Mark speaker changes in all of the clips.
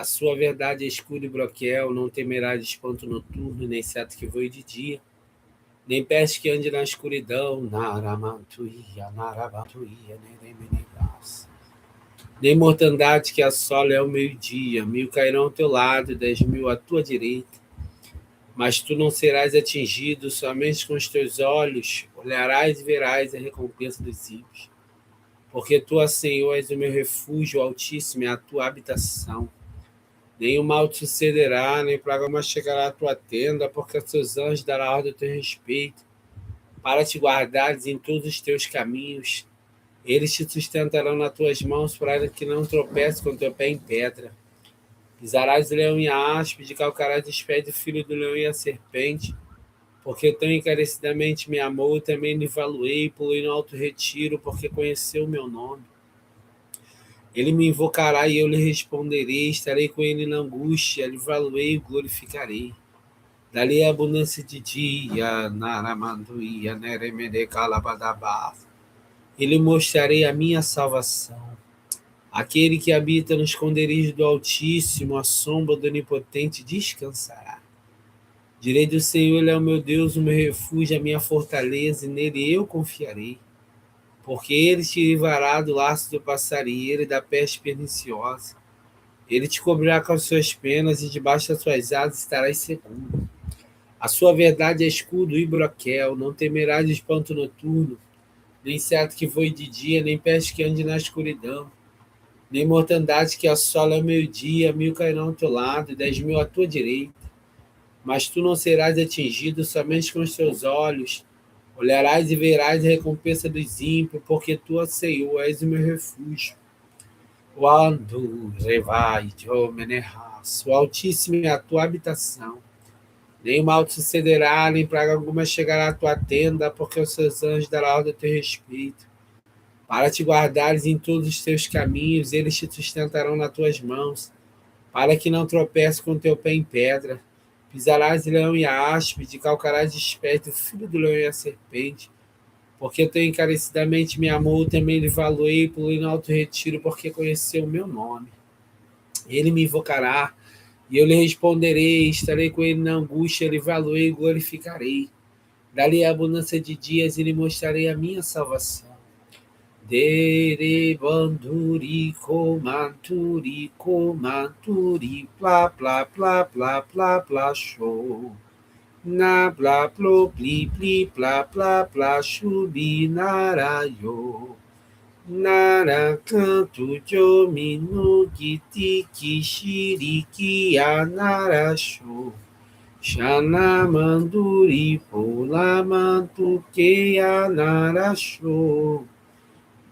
Speaker 1: sua verdade é escudo e broquel, não temerá de espanto noturno, nem seto que voe de dia, nem peste que ande na escuridão, naramantuia, neremenegas. Nem mortandade que assola ao meio-dia, 1000 cairão ao teu lado e 10.000 à tua direita, mas tu não serás atingido, somente com os teus olhos olharás e verás a recompensa dos ímpios. Porque tu, Senhor, és o meu refúgio, o Altíssimo é a tua habitação. Nem o mal te sucederá, nem praga mais chegará à tua tenda, porque os seus anjos darão ordem a teu respeito, para te guardares em todos os teus caminhos. Eles te sustentarão nas tuas mãos, para que não tropece com teu pé em pedra. Pisarás o leão e a áspide, calcarás os pés do filho do leão e a serpente, porque tão encarecidamente me amou, também lhe valuei, pulei no alto retiro, porque conheceu o meu nome. Ele me invocará e eu lhe responderei, estarei com ele na angústia, lhe valuei e glorificarei. Dali a abundância de dia, naramanduia, neremede calabadabás. Ele mostrarei a minha salvação. Aquele que habita no esconderijo do Altíssimo, a sombra do Onipotente descansará. Direi do Senhor, ele é o meu Deus, o meu refúgio, a minha fortaleza, e nele eu confiarei. Porque ele te livrará do laço do passarinheiro e da peste perniciosa. Ele te cobrirá com as suas penas e debaixo das suas asas estarás seguro. A sua verdade é escudo e broquel, não temerás de espanto noturno, nem certo que voe de dia, nem peste que ande na escuridão, nem mortandade que assola ao meio-dia, 1000 cairão ao teu lado e 10.000 à tua direita. Mas tu não serás atingido, somente com os teus olhos olharás e verás a recompensa dos ímpios, porque tu, Senhor, és o meu refúgio. O Altíssimo é a tua habitação. Nem o mal te sucederá, nem praga alguma chegará à tua tenda, porque os seus anjos darão ordem a teu respeito. Para te guardares em todos os teus caminhos, eles te sustentarão nas tuas mãos, para que não tropece com teu pé em pedra. Pisarás o leão e a áspide, calcarás os pés do filho do leão e a serpente. Porque tão encarecidamente me amou, também lhe valuei, pulei no alto retiro, porque conheceu o meu nome. Ele me invocará, e eu lhe responderei, estarei com ele na angústia, lhe valuei e glorificarei. Dali a abundância de dias, e lhe mostrarei a minha salvação. Dere banduri comanturi plá plá plá plá plá plá show. Na blá plo pli pli plá plá plá chubi narayo. Nara canto jomi no giti kishiriki anara show. Shana manduri pola mantu ke anara show.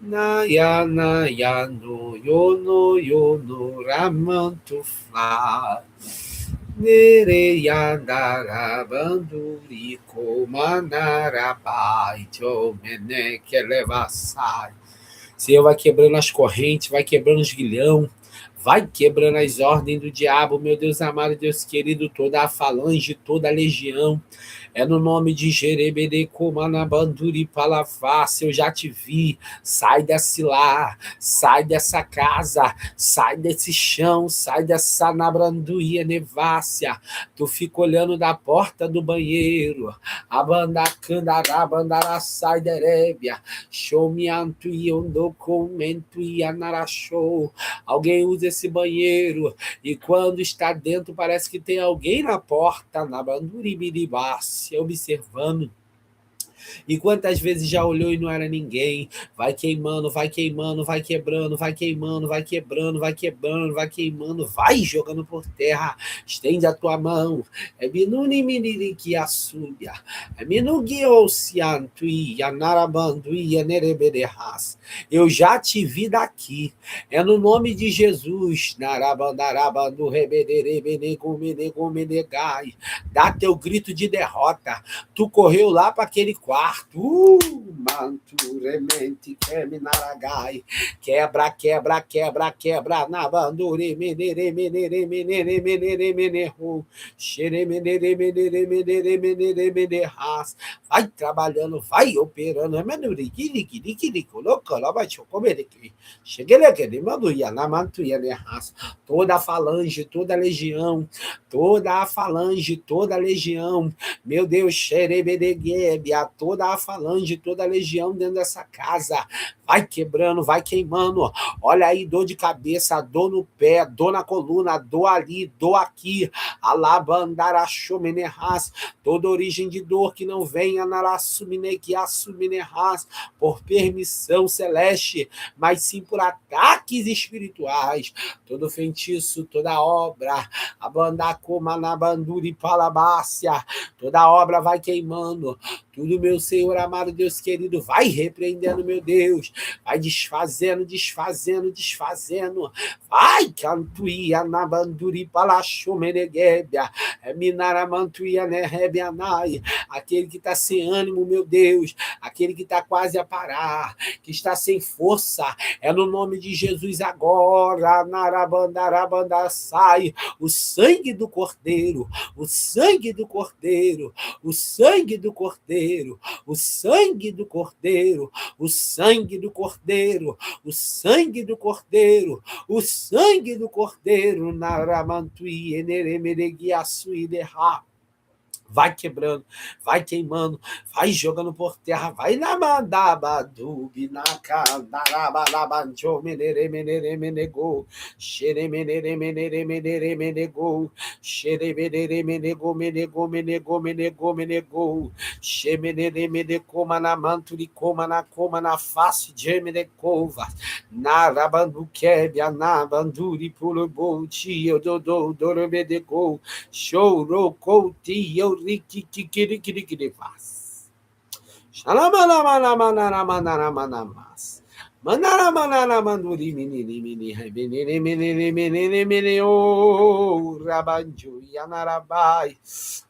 Speaker 1: Naya naya no yo no ramantu fly. Nere yandara banduri komanarabai jomene que levassai. Senhor, vai quebrando as correntes, vai quebrando os grilhão, vai quebrando as ordens do diabo, meu Deus amado, Deus querido, toda a falange, toda a legião. É no nome de Jerebede Comanabanduri Palafácia, eu já te vi. Sai desse lar, sai dessa casa, sai desse chão, sai dessa nabranduia nevácia. Tu fica olhando da porta do banheiro. Abandacandara sai derébia. Show me antu e um documento e anarachou. Alguém usa esse banheiro e quando está dentro parece que tem alguém na porta, na banduribiribácia, observando. E quantas vezes já olhou e não era ninguém? Vai queimando, vai queimando, vai quebrando, vai queimando, vai quebrando, vai quebrando, vai queimando, vai jogando por terra. Estende a tua mão. É minuni miniri que assúbia. É minugi oucianto e anarabandu e anerebederras. Eu já te vi daqui. É no nome de Jesus. Narabandarabandu rebederebenegumenegumenegai. Dá teu grito de derrota. Tu correu lá para aquele quarto. quarto. Manturemente keminaragai. Quebra, quebra, quebra, quebra. Na bandure, menere, menere, menere, menere, meneru. Xere, menere, menere, menere, menere, meneras. Vai trabalhando, vai operando. Menuri, guili, guili, guili, coloca, lá vai chocomer aqui. Cheguei aqui, manduia, na mantuia, né, raça. Toda a falange, toda a legião, toda a falange, toda a legião. Meu Deus, xerebedeguebia, toda a falange, toda a legião dentro dessa casa. Vai quebrando, vai queimando. Olha aí, dor de cabeça, dor no pé, dor na coluna, dor ali, dor aqui. Alabandarashomenerras. Toda origem de dor que não venha narassuminequiassuminerras por permissão celeste, mas sim por ataques espirituais. Todo feitiço, toda obra, abandacomanabanduri palabácia, toda obra vai queimando. Tudo, meu Senhor amado, Deus querido, vai repreendendo, meu Deus, vai desfazendo, desfazendo, desfazendo. Vai, cantuia na banduri palachomeneguébia, minaramantuia nerebianai, aquele que está sem ânimo, meu Deus, aquele que está quase a parar, que está sem força, é no nome de Jesus agora, narabandarabanda, sai o sangue do Cordeiro, o sangue do Cordeiro, o sangue do Cordeiro, o sangue do Cordeiro, o sangue do Cordeiro, o sangue do Cordeiro, o sangue do Cordeiro, naramantui, eneremereguiaçui, derra. Vai quebrando, vai queimando, vai jogando por terra, vai na mandabadubi, na candarabalabanjo, meneremeneremenego, xeremeneremeneremenego, xeremeneremenego, menego, menego, menego, menego, xemeneremeneco, manamanturi, coma na face de menecova, narabanduquebia, nabanduri, puloboti, eu dodô, doromedeco, chorocouti, eu rikikikirikirikirifaz. Xalamanamanamanamanamanamanas. Manaramanamanduri menini menini menini menini menini menini o rabanjo yanarabai.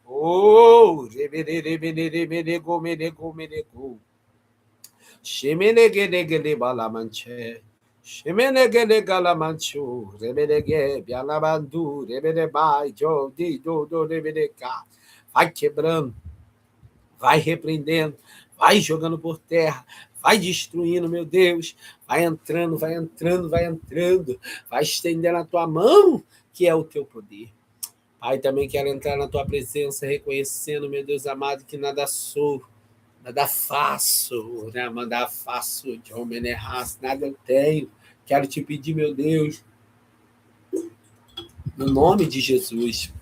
Speaker 1: Oh, rebere menere menego menego menego. Shemenegedegede balamanche. Shemenegede galamancho. Rebedege bialabandu. Rebedebai. Jo di do rebedeka. Vai quebrando, vai repreendendo, vai jogando por terra, vai destruindo, meu Deus, vai entrando, vai entrando, vai entrando, vai estendendo a tua mão, que é o teu poder. Pai, também quero entrar na tua presença, reconhecendo, meu Deus amado, que nada sou, nada faço, né? Nada faço de homem raça, nada eu tenho. Quero te pedir, meu Deus, no nome de Jesus,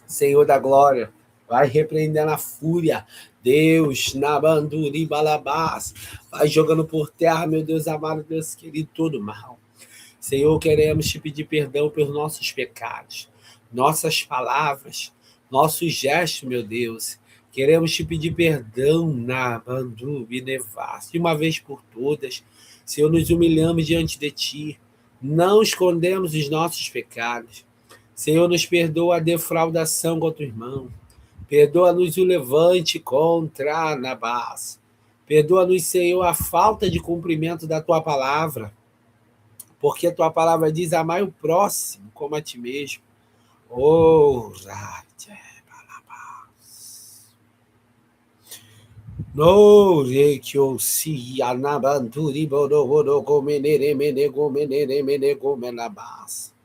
Speaker 1: Senhor da glória, vai repreendendo a fúria, Deus, na banduri balabás, vai jogando por terra, meu Deus amado, Deus querido, todo mal. Senhor, queremos te pedir perdão pelos nossos pecados, nossas palavras, nossos gestos, meu Deus. Queremos te pedir perdão na bandu binevas, de uma vez por todas. Senhor, nos humilhamos diante de ti, não escondemos os nossos pecados. Senhor, nos perdoa a defraudação contra o irmão. Perdoa-nos o levante contra Nabás. Perdoa-nos, Senhor, a falta de cumprimento da tua palavra. Porque a tua palavra diz: amai o próximo como a ti mesmo. Oh, no rekyo si anabanturi bodo comenere menego menere menego menabás.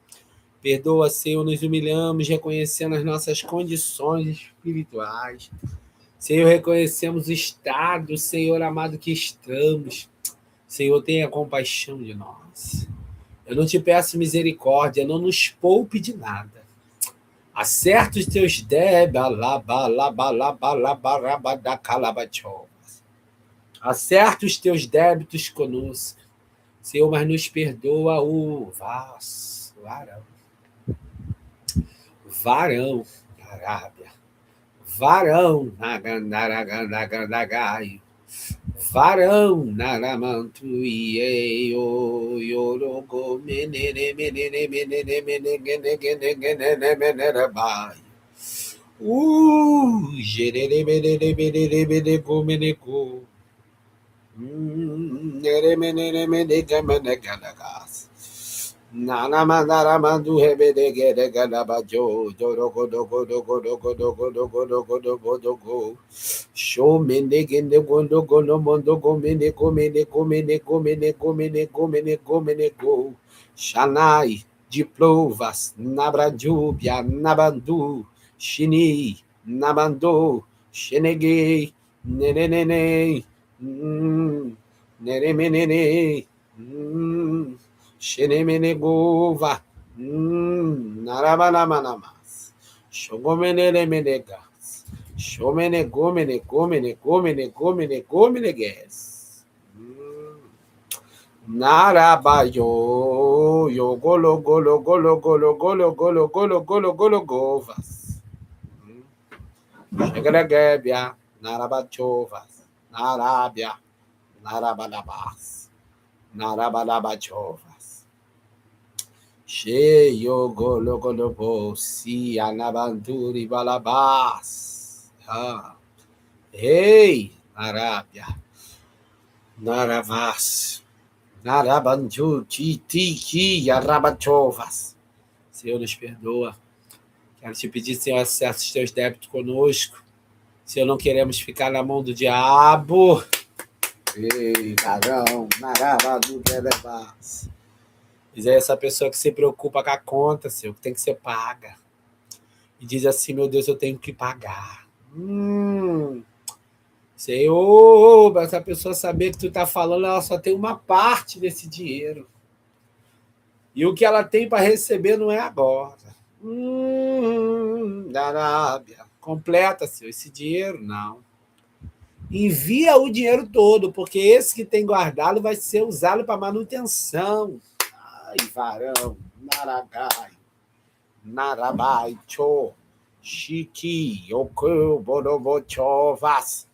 Speaker 1: Perdoa, Senhor, nos humilhamos, reconhecendo as nossas condições espirituais. Senhor, reconhecemos o estado, Senhor amado, que estamos. Senhor, tenha compaixão de nós. Eu não te peço misericórdia, não nos poupe de nada. Acerta os teus débitos. Acerta os teus débitos conosco. Senhor, mas nos perdoa o varão, Arábia, varão, Nagandaragandagandagaio, varão, Naramantuie, Yorogo, Menere, Menere, Menere, Menere, Menere, Menere, Menere, Jerereberebereberebereco. Neremeneremenegameneganagas. Nanamandaramandu hebedegedegadabajo. Dorogodogodogodogodogodogodogodogodogo. Show menegende gondo gondo mondo gomene gomene gomene gomene gomene gomene gomene go. Shanai, Diplovas, Nabradjubia, Nabandu, Shini, Nabando, Shenegei, Nenenene, Neremenene, Shenemenegova, Narabanamanamas, Shogomeneremenegas, Shomene gomene gomene gomene gomene gomene gas. Narabayo, yo golo golo golo golo golo golo golo golo golo govas. Chegaragabia, narabachovas, narabia, narabalabas, narabalabachovas. Cheio golo golo bo, si anabanduri balabas. Ei, narabia, naravas. Narabanju, Tiki, Arabachovas. Senhor, nos perdoa. Quero te pedir, Senhor, acessa os teus débitos conosco. Senhor, não queremos ficar na mão do diabo. Ei, varão, Narabadu, Belebas. Diz aí essa pessoa que se preocupa com a conta, Senhor, que tem que ser paga. E diz assim, meu Deus, eu tenho que pagar. Senhor, para essa pessoa saber que tu está falando, ela só tem uma parte desse dinheiro. E o que ela tem para receber não é agora. Da Arábia. Completa, Senhor, esse dinheiro, não. Envia o dinheiro todo, porque esse que tem guardado vai ser usado para manutenção. Ai, varão, Naragai, Narabai, Cho, Chiqui, Yoko, Borobochovas.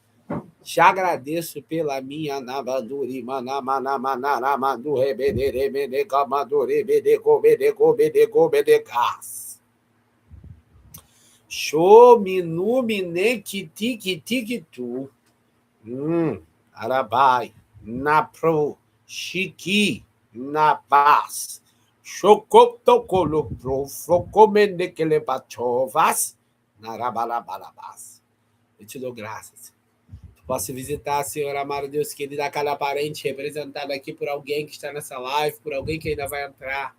Speaker 1: Te agradeço pela minha navanduri, manamanamanaramandu, rebederemenegamadurebedegobedegobedegobedegas. Show, minu, mine, kiti, kiti, kitu. Arabai, napro, chiqui, na paz. Chocotocolo, profocomendequelepachovas, narabalabalabas. Eu te dou graças. Posso visitar, Senhor amado Deus querido, a cada parente representado aqui por alguém que está nessa live, por alguém que ainda vai entrar.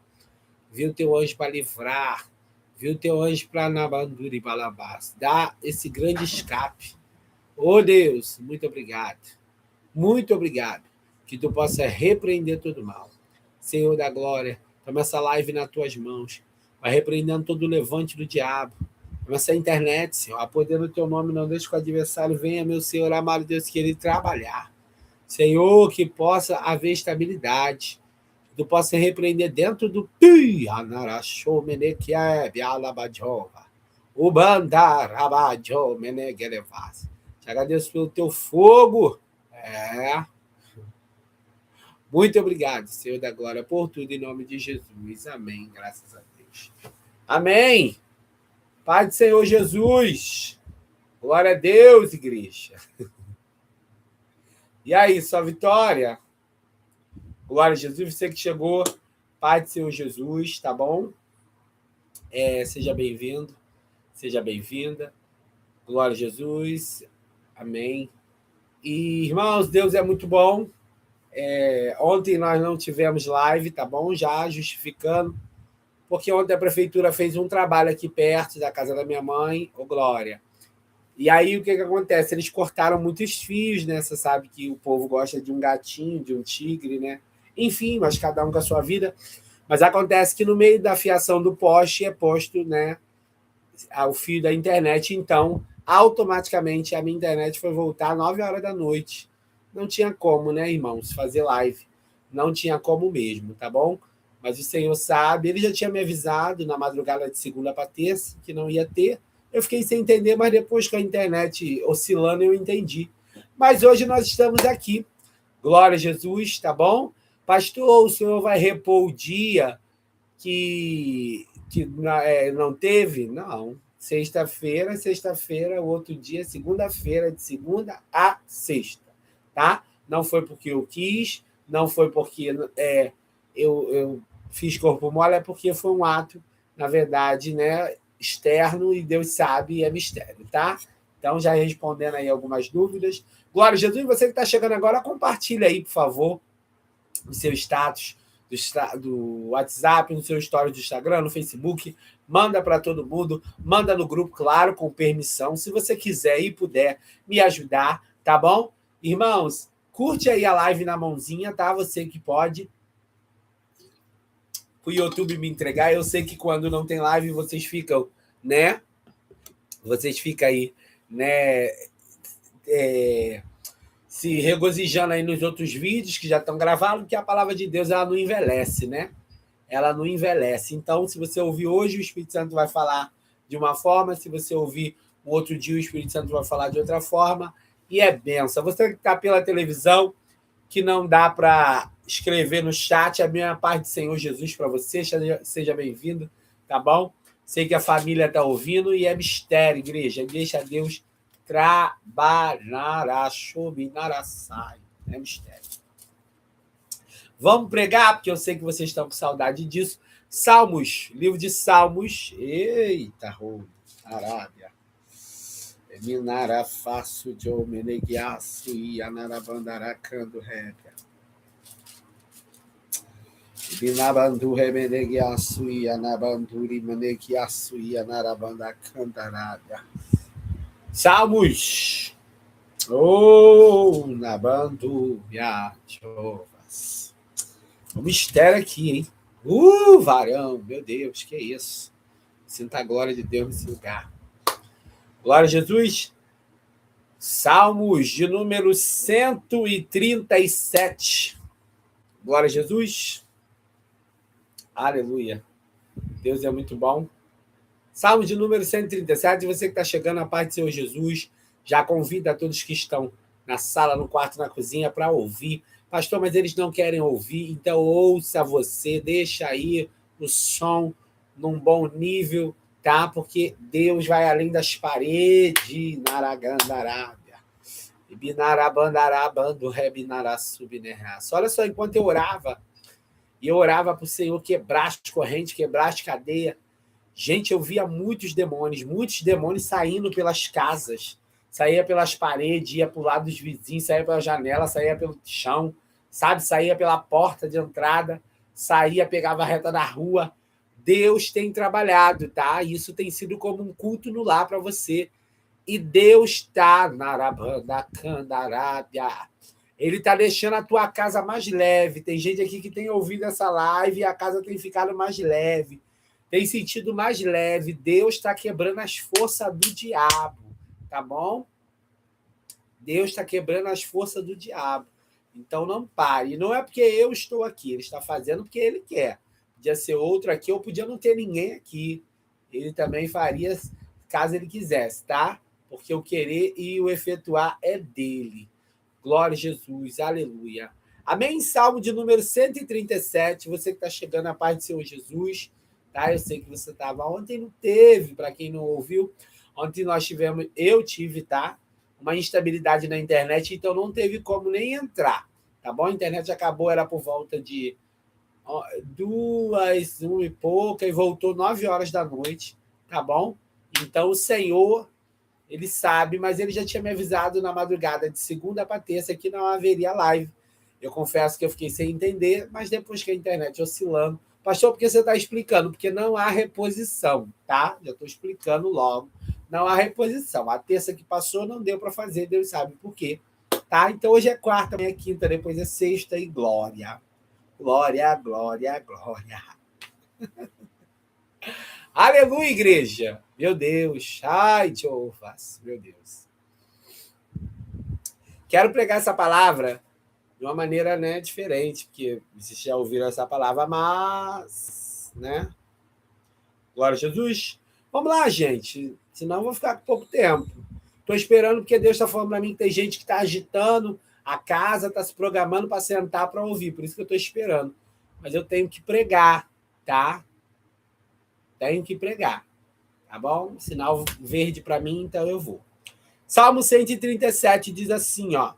Speaker 1: Viu teu anjo para livrar, viu teu anjo para Nabandura e Balabás. Dá esse grande escape. Oh Deus, muito obrigado. Muito obrigado. Que tu possa repreender todo mal. Senhor da glória, toma essa live nas tuas mãos. Vai repreendendo todo o levante do diabo. Essa internet, Senhor, a poder no teu nome, não deixe que o adversário venha, meu Senhor, amado Deus, que ele trabalhar. Senhor, que possa haver estabilidade, que tu possa repreender dentro do te agradeço pelo teu fogo. Muito obrigado, Senhor da glória, por tudo, em nome de Jesus. Amém, graças a Deus. Amém. Pai do Senhor Jesus. Glória a Deus, igreja. E aí, sua vitória? Glória a Jesus, você que chegou. Pai do Senhor Jesus, tá bom? Seja bem-vindo, seja bem-vinda. Glória a Jesus. Amém. E, irmãos, Deus é muito bom. Ontem nós não tivemos live, tá bom? Já justificando. Porque ontem a prefeitura fez um trabalho aqui perto da casa da minha mãe, Glória. E aí o que acontece? Eles cortaram muitos fios, né? Você sabe que o povo gosta de um gatinho, de um tigre, né? Enfim, mas cada um com a sua vida. Mas acontece que no meio da fiação do poste é posto, né, o fio da internet. Então, automaticamente, a minha internet foi voltar às 9 horas da noite. Não tinha como, né, irmãos, fazer live. Não tinha como mesmo, tá bom? Mas o Senhor sabe, ele já tinha me avisado na madrugada de segunda para terça que não ia ter. Eu fiquei sem entender, mas depois com a internet oscilando eu entendi. Mas hoje nós estamos aqui. Glória a Jesus, tá bom? Pastor, o senhor vai repor o dia que não teve? Não. sexta-feira, o outro dia, segunda-feira, de segunda a sexta, tá? Não foi porque eu quis, não foi porque eu fiz corpo mole, é porque foi um ato, na verdade, né, externo, e Deus sabe, e é mistério, tá? Então, já respondendo aí algumas dúvidas. Glória a Jesus, você que está chegando agora, compartilha aí, por favor, no seu status do WhatsApp, no seu story do Instagram, no Facebook, manda para todo mundo, manda no grupo, claro, com permissão. Se você quiser e puder me ajudar, tá bom? Irmãos, curte aí a live na mãozinha, tá? Você que pode. O YouTube me entregar. Eu sei que quando não tem live, vocês ficam, né? Vocês ficam aí, né? Se regozijando aí nos outros vídeos que já estão gravados, que a palavra de Deus ela não envelhece, né? Ela não envelhece. Então, se você ouvir hoje, o Espírito Santo vai falar de uma forma, se você ouvir um outro dia, o Espírito Santo vai falar de outra forma, e é benção. Você que está pela televisão, que não dá para escrever no chat, a minha paz do Senhor Jesus para você, seja bem-vindo, tá bom? Sei que a família está ouvindo e é mistério, igreja. Deixa Deus trabalhar, sai. É mistério. Vamos pregar, porque eu sei que vocês estão com saudade disso. Salmos, livro de Salmos. Eita, Arábia. Minara faço de omeneguiaço e anarabandaracando régia. Binabandu remeneguiaço e anabanduri meneguiaço e anarabandacandarábia. Salmos. Nabandu Yachovas. O mistério aqui, hein? Varão, meu Deus, que é isso? Sinta a glória de Deus nesse lugar. Glória a Jesus. Salmos de número 137. Glória a Jesus. Aleluia. Deus é muito bom. Salmos de número 137. Você que está chegando, a paz do Senhor Jesus, já convida a todos que estão na sala, no quarto, na cozinha, para ouvir. Pastor, mas eles não querem ouvir, então ouça você, deixa aí o som num bom nível, tá? Porque Deus vai além das paredes, Naragandarábia, Binarabandarabando, Rebinarasubnerraça. Olha só, enquanto eu orava para o Senhor quebrar as correntes, quebrar as cadeias, gente, eu via muitos demônios saindo pelas casas, saía pelas paredes, ia para o lado dos vizinhos, saía pela janela, saía pelo chão, sabe? Saía pela porta de entrada, saía, pegava a reta da rua. Deus tem trabalhado, tá? Isso tem sido como um culto no lar para você. E Deus está na Candarábia. Ele está deixando a tua casa mais leve. Tem gente aqui que tem ouvido essa live e a casa tem ficado mais leve. Tem sentido mais leve. Deus está quebrando as forças do diabo. Tá bom? Deus está quebrando as forças do diabo. Então não pare. E não é porque eu estou aqui. Ele está fazendo porque ele quer. Podia ser outro aqui, ou podia não ter ninguém aqui. Ele também faria caso ele quisesse, tá? Porque o querer e o efetuar é dele. Glória a Jesus. Aleluia. Amém? Salmo de número 137. Você que está chegando, a paz do Senhor Jesus. Tá? Eu sei que você estava ontem, não teve, para quem não ouviu. Ontem eu tive, tá? Uma instabilidade na internet, então não teve como nem entrar, tá bom? A internet acabou, era por volta de 2, 1 e pouca, e voltou 9 horas da noite, tá bom? Então o Senhor, ele sabe, mas ele já tinha me avisado na madrugada de segunda para terça que não haveria live. Eu confesso que eu fiquei sem entender, mas depois que a internet oscilando, pastor, por que você está explicando? Porque não há reposição, tá? Já estou explicando logo. Não há reposição. A terça que passou não deu para fazer, Deus sabe por quê. Tá? Então hoje é quarta, amanhã é quinta, depois é sexta e glória. Glória, glória, glória. Aleluia, igreja. Meu Deus. Ai, Jeovás. Meu Deus. Quero pregar essa palavra de uma maneira, né, diferente, porque vocês já ouviram essa palavra, mas, né? Glória a Jesus. Vamos lá, gente. Senão eu vou ficar com pouco tempo. Estou esperando porque Deus está falando para mim que tem gente que está agitando a casa, está se programando para sentar para ouvir. Por isso que eu estou esperando. Mas eu tenho que pregar, tá? Tenho que pregar. Tá bom? Sinal verde para mim, então eu vou. Salmo 137 diz assim, ó.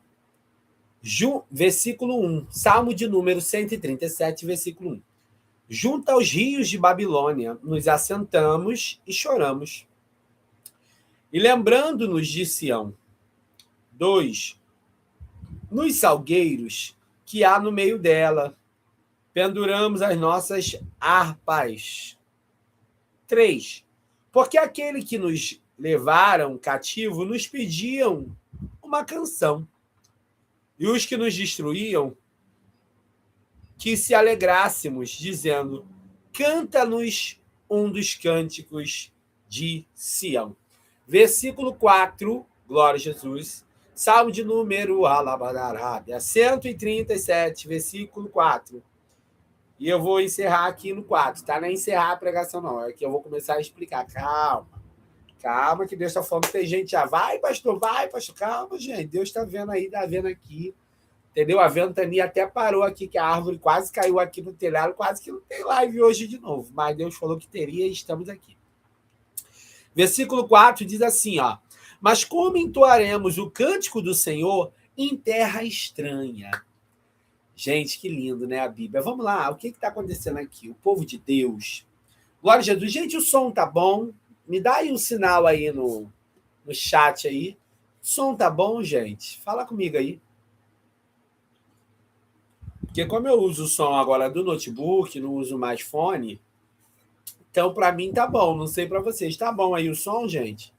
Speaker 1: Versículo 1. Salmo de número 137, versículo 1. Junto aos rios de Babilônia, nos assentamos e choramos. E lembrando-nos de Sião. 2. Nos salgueiros que há no meio dela, penduramos as nossas harpas. 3. Porque aquele que nos levaram cativo nos pediam uma canção. E os que nos destruíam, que se alegrássemos, dizendo, canta-nos um dos cânticos de Sião. Versículo 4, glória a Jesus. Salmo de número 137, versículo 4. E eu vou encerrar aqui no 4, tá? Não é encerrar a pregação, não. É que eu vou começar a explicar. Calma, que Deus está falando. Tem gente já, vai, pastor. Calma, gente. Deus está vendo aí, está vendo aqui. Entendeu? A ventania até parou aqui, que a árvore quase caiu aqui no telhado, quase que não tem live hoje de novo. Mas Deus falou que teria e estamos aqui. Versículo 4 diz assim, ó. Mas como entoaremos o cântico do Senhor em terra estranha? Gente, que lindo, né, a Bíblia? Vamos lá, o que está acontecendo aqui? O povo de Deus. Glória a Jesus. Gente, o som tá bom? Me dá aí um sinal aí no chat aí. O som tá bom, gente? Fala comigo aí. Porque como eu uso o som agora do notebook, não uso mais fone, então para mim tá bom. Não sei para vocês. Tá bom aí o som, gente?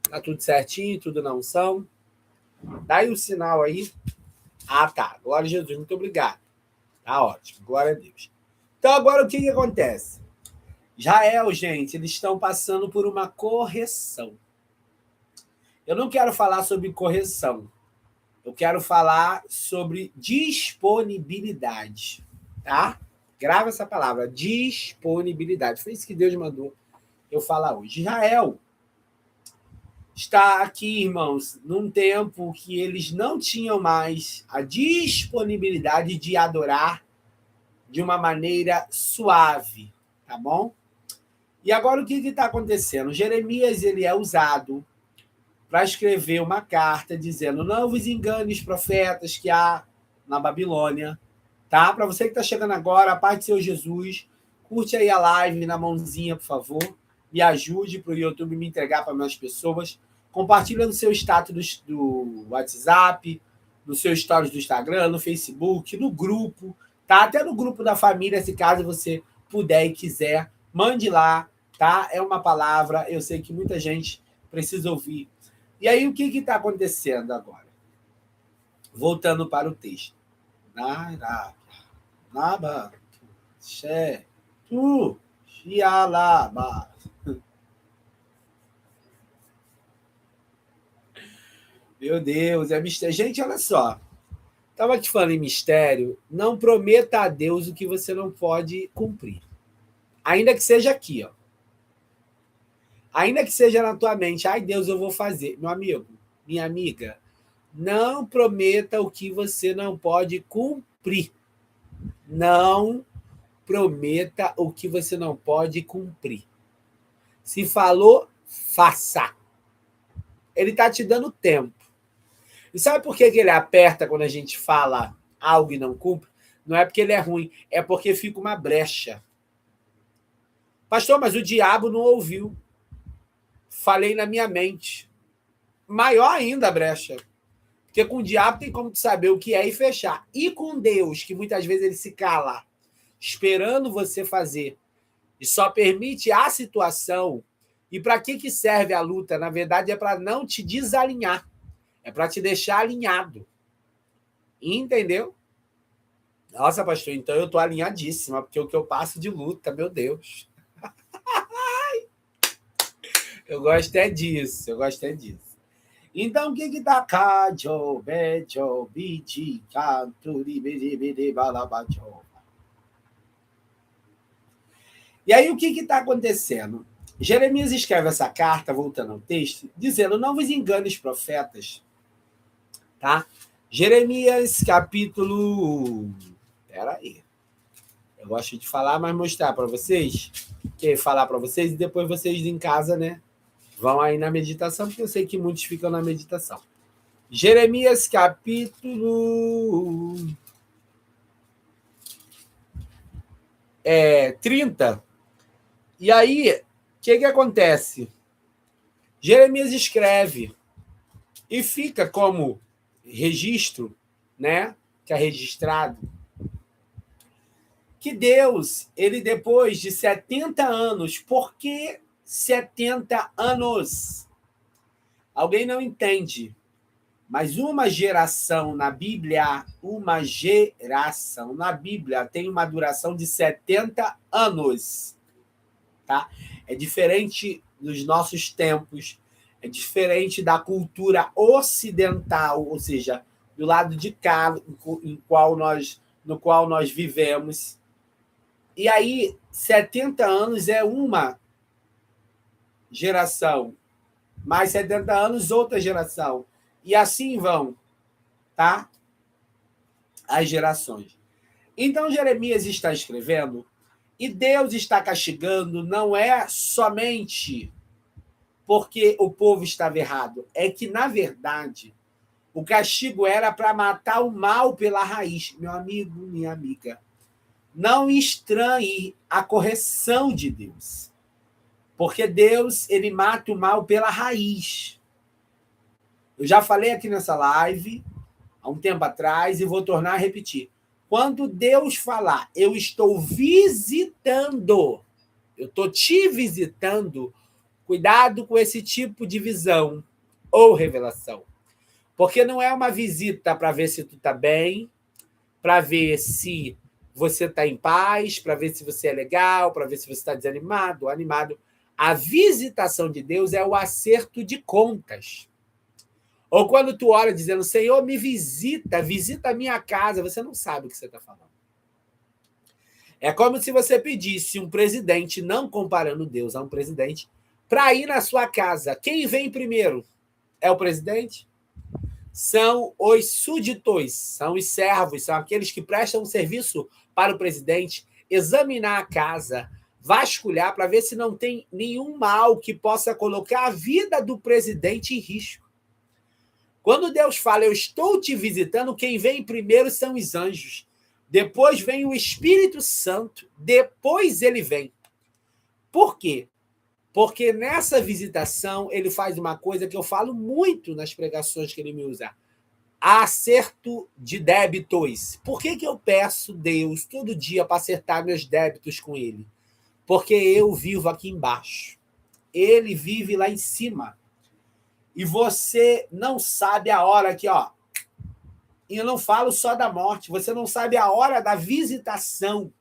Speaker 1: Tá tudo certinho, tudo na unção? Dá aí o sinal aí. Ah, tá. Glória a Jesus, muito obrigado. Tá ótimo, glória a Deus. Então, agora o que acontece? Israel, gente, eles estão passando por uma correção. Eu não quero falar sobre correção. Eu quero falar sobre disponibilidade, tá? Grava essa palavra, disponibilidade. Foi isso que Deus mandou eu falar hoje. Israel está aqui, irmãos, num tempo que eles não tinham mais a disponibilidade de adorar de uma maneira suave, tá bom? E agora o que está acontecendo? Jeremias ele é usado para escrever uma carta dizendo não vos engane profetas que há na Babilônia, tá? Para você que está chegando agora, a paz de seu Jesus, curte aí a live na mãozinha, por favor, me ajude para o YouTube me entregar para mais pessoas. Compartilha no seu status do WhatsApp, no seu stories do Instagram, no Facebook, no grupo, tá? Até no grupo da família, se caso você puder e quiser, mande lá, tá? É uma palavra, eu sei que muita gente precisa ouvir. E aí, o que está acontecendo agora? Voltando para o texto. Naba, Xé, Tu, Xialaba. Meu Deus, é mistério. Gente, olha só. Estava te falando em mistério. Não prometa a Deus o que você não pode cumprir. Ainda que seja aqui, ó. Ainda que seja na tua mente. Ai, Deus, eu vou fazer. Meu amigo, minha amiga, não prometa o que você não pode cumprir. Não prometa o que você não pode cumprir. Se falou, faça. Ele está te dando tempo. E sabe por que ele aperta quando a gente fala algo e não cumpre? Não é porque ele é ruim, é porque fica uma brecha. Pastor, mas o diabo não ouviu. Falei na minha mente. Maior ainda a brecha. Porque com o diabo tem como tu saber o que é e fechar. E com Deus, que muitas vezes ele se cala, esperando você fazer, e só permite a situação. E para que serve a luta? Na verdade, é para não te desalinhar. É para te deixar alinhado. Entendeu? Nossa, pastor, então eu estou alinhadíssima, porque o que eu passo de luta, meu Deus. Eu gosto é disso, Então, o que tá? Cajo, bejo, bidi, canturi, bidi, balabajo. E aí, o que está acontecendo? Jeremias escreve essa carta, voltando ao texto, dizendo, não vos engane os profetas, tá? Jeremias, capítulo... Peraí. Eu gosto de falar, mas mostrar para vocês, falar para vocês, e depois vocês em casa, né, vão aí na meditação, porque eu sei que muitos ficam na meditação. Jeremias, capítulo 30. E aí, o que acontece? Jeremias escreve e fica como registro, né, que é registrado, que Deus, ele depois de 70 anos, por que 70 anos? Alguém não entende, mas uma geração na Bíblia tem uma duração de 70 anos. Tá? É diferente dos nossos tempos, é diferente da cultura ocidental, ou seja, do lado de cá, no qual nós vivemos. E aí, 70 anos é uma geração, mais 70 anos, outra geração. E assim vão, tá? As gerações. Então, Jeremias está escrevendo, e Deus está castigando, não é somente porque o povo estava errado, é que, na verdade, o castigo era para matar o mal pela raiz. Meu amigo, minha amiga, não estranhe a correção de Deus, porque Deus, ele mata o mal pela raiz. Eu já falei aqui nessa live, há um tempo atrás, e vou tornar a repetir. Quando Deus falar, eu estou visitando, eu estou te visitando, cuidado com esse tipo de visão ou revelação. Porque não é uma visita para ver se tu está bem, para ver se você está em paz, para ver se você é legal, para ver se você está desanimado ou animado. A visitação de Deus é o acerto de contas. Ou quando tu ora dizendo, Senhor, me visita a minha casa, você não sabe o que você está falando. É como se você pedisse um presidente, não comparando Deus a um presidente, para ir na sua casa. Quem vem primeiro? É o presidente? São os súditos, são os servos, são aqueles que prestam serviço para o presidente, examinar a casa, vasculhar para ver se não tem nenhum mal que possa colocar a vida do presidente em risco. Quando Deus fala, eu estou te visitando, quem vem primeiro são os anjos. Depois vem o Espírito Santo. Depois ele vem. Por quê? Porque nessa visitação ele faz uma coisa que eu falo muito nas pregações que ele me usa. Acerto de débitos. Por que eu peço Deus todo dia para acertar meus débitos com ele? Porque eu vivo aqui embaixo. Ele vive lá em cima. E você não sabe a hora aqui, ó. E eu não falo só da morte, você não sabe a hora da visitação.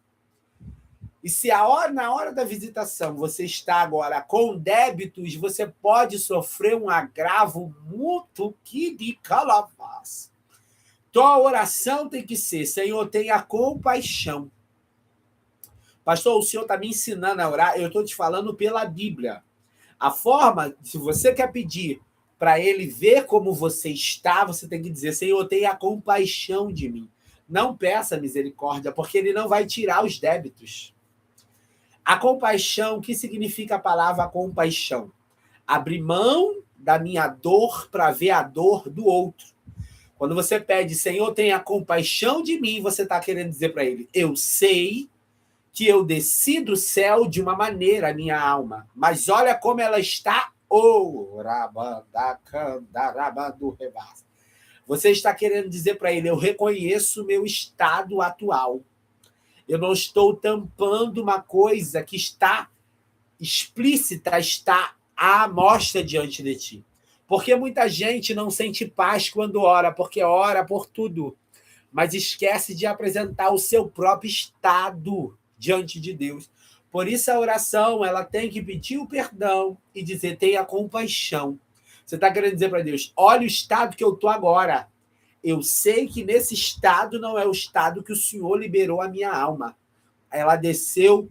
Speaker 1: E se na hora da visitação você está agora com débitos, você pode sofrer um agravo mútuo que de calabás. Então a oração tem que ser, Senhor, tenha compaixão. Pastor, o senhor está me ensinando a orar, eu estou te falando pela Bíblia. A forma, se você quer pedir para ele ver como você está, você tem que dizer, Senhor, tenha compaixão de mim. Não peça misericórdia, porque ele não vai tirar os débitos. A compaixão, o que significa a palavra compaixão? Abrir mão da minha dor para ver a dor do outro. Quando você pede, Senhor, tenha compaixão de mim, você está querendo dizer para ele, eu sei que eu desci do céu de uma maneira, a minha alma, mas olha como ela está. Você está querendo dizer para ele, eu reconheço o meu estado atual. Eu não estou tampando uma coisa que está explícita, está à mostra diante de ti. Porque muita gente não sente paz quando ora, porque ora por tudo, mas esquece de apresentar o seu próprio estado diante de Deus. Por isso a oração, ela tem que pedir o perdão e dizer, tenha compaixão. Você está querendo dizer para Deus, olha o estado que eu estou agora. Eu sei que nesse estado não é o estado que o Senhor liberou a minha alma. Ela desceu,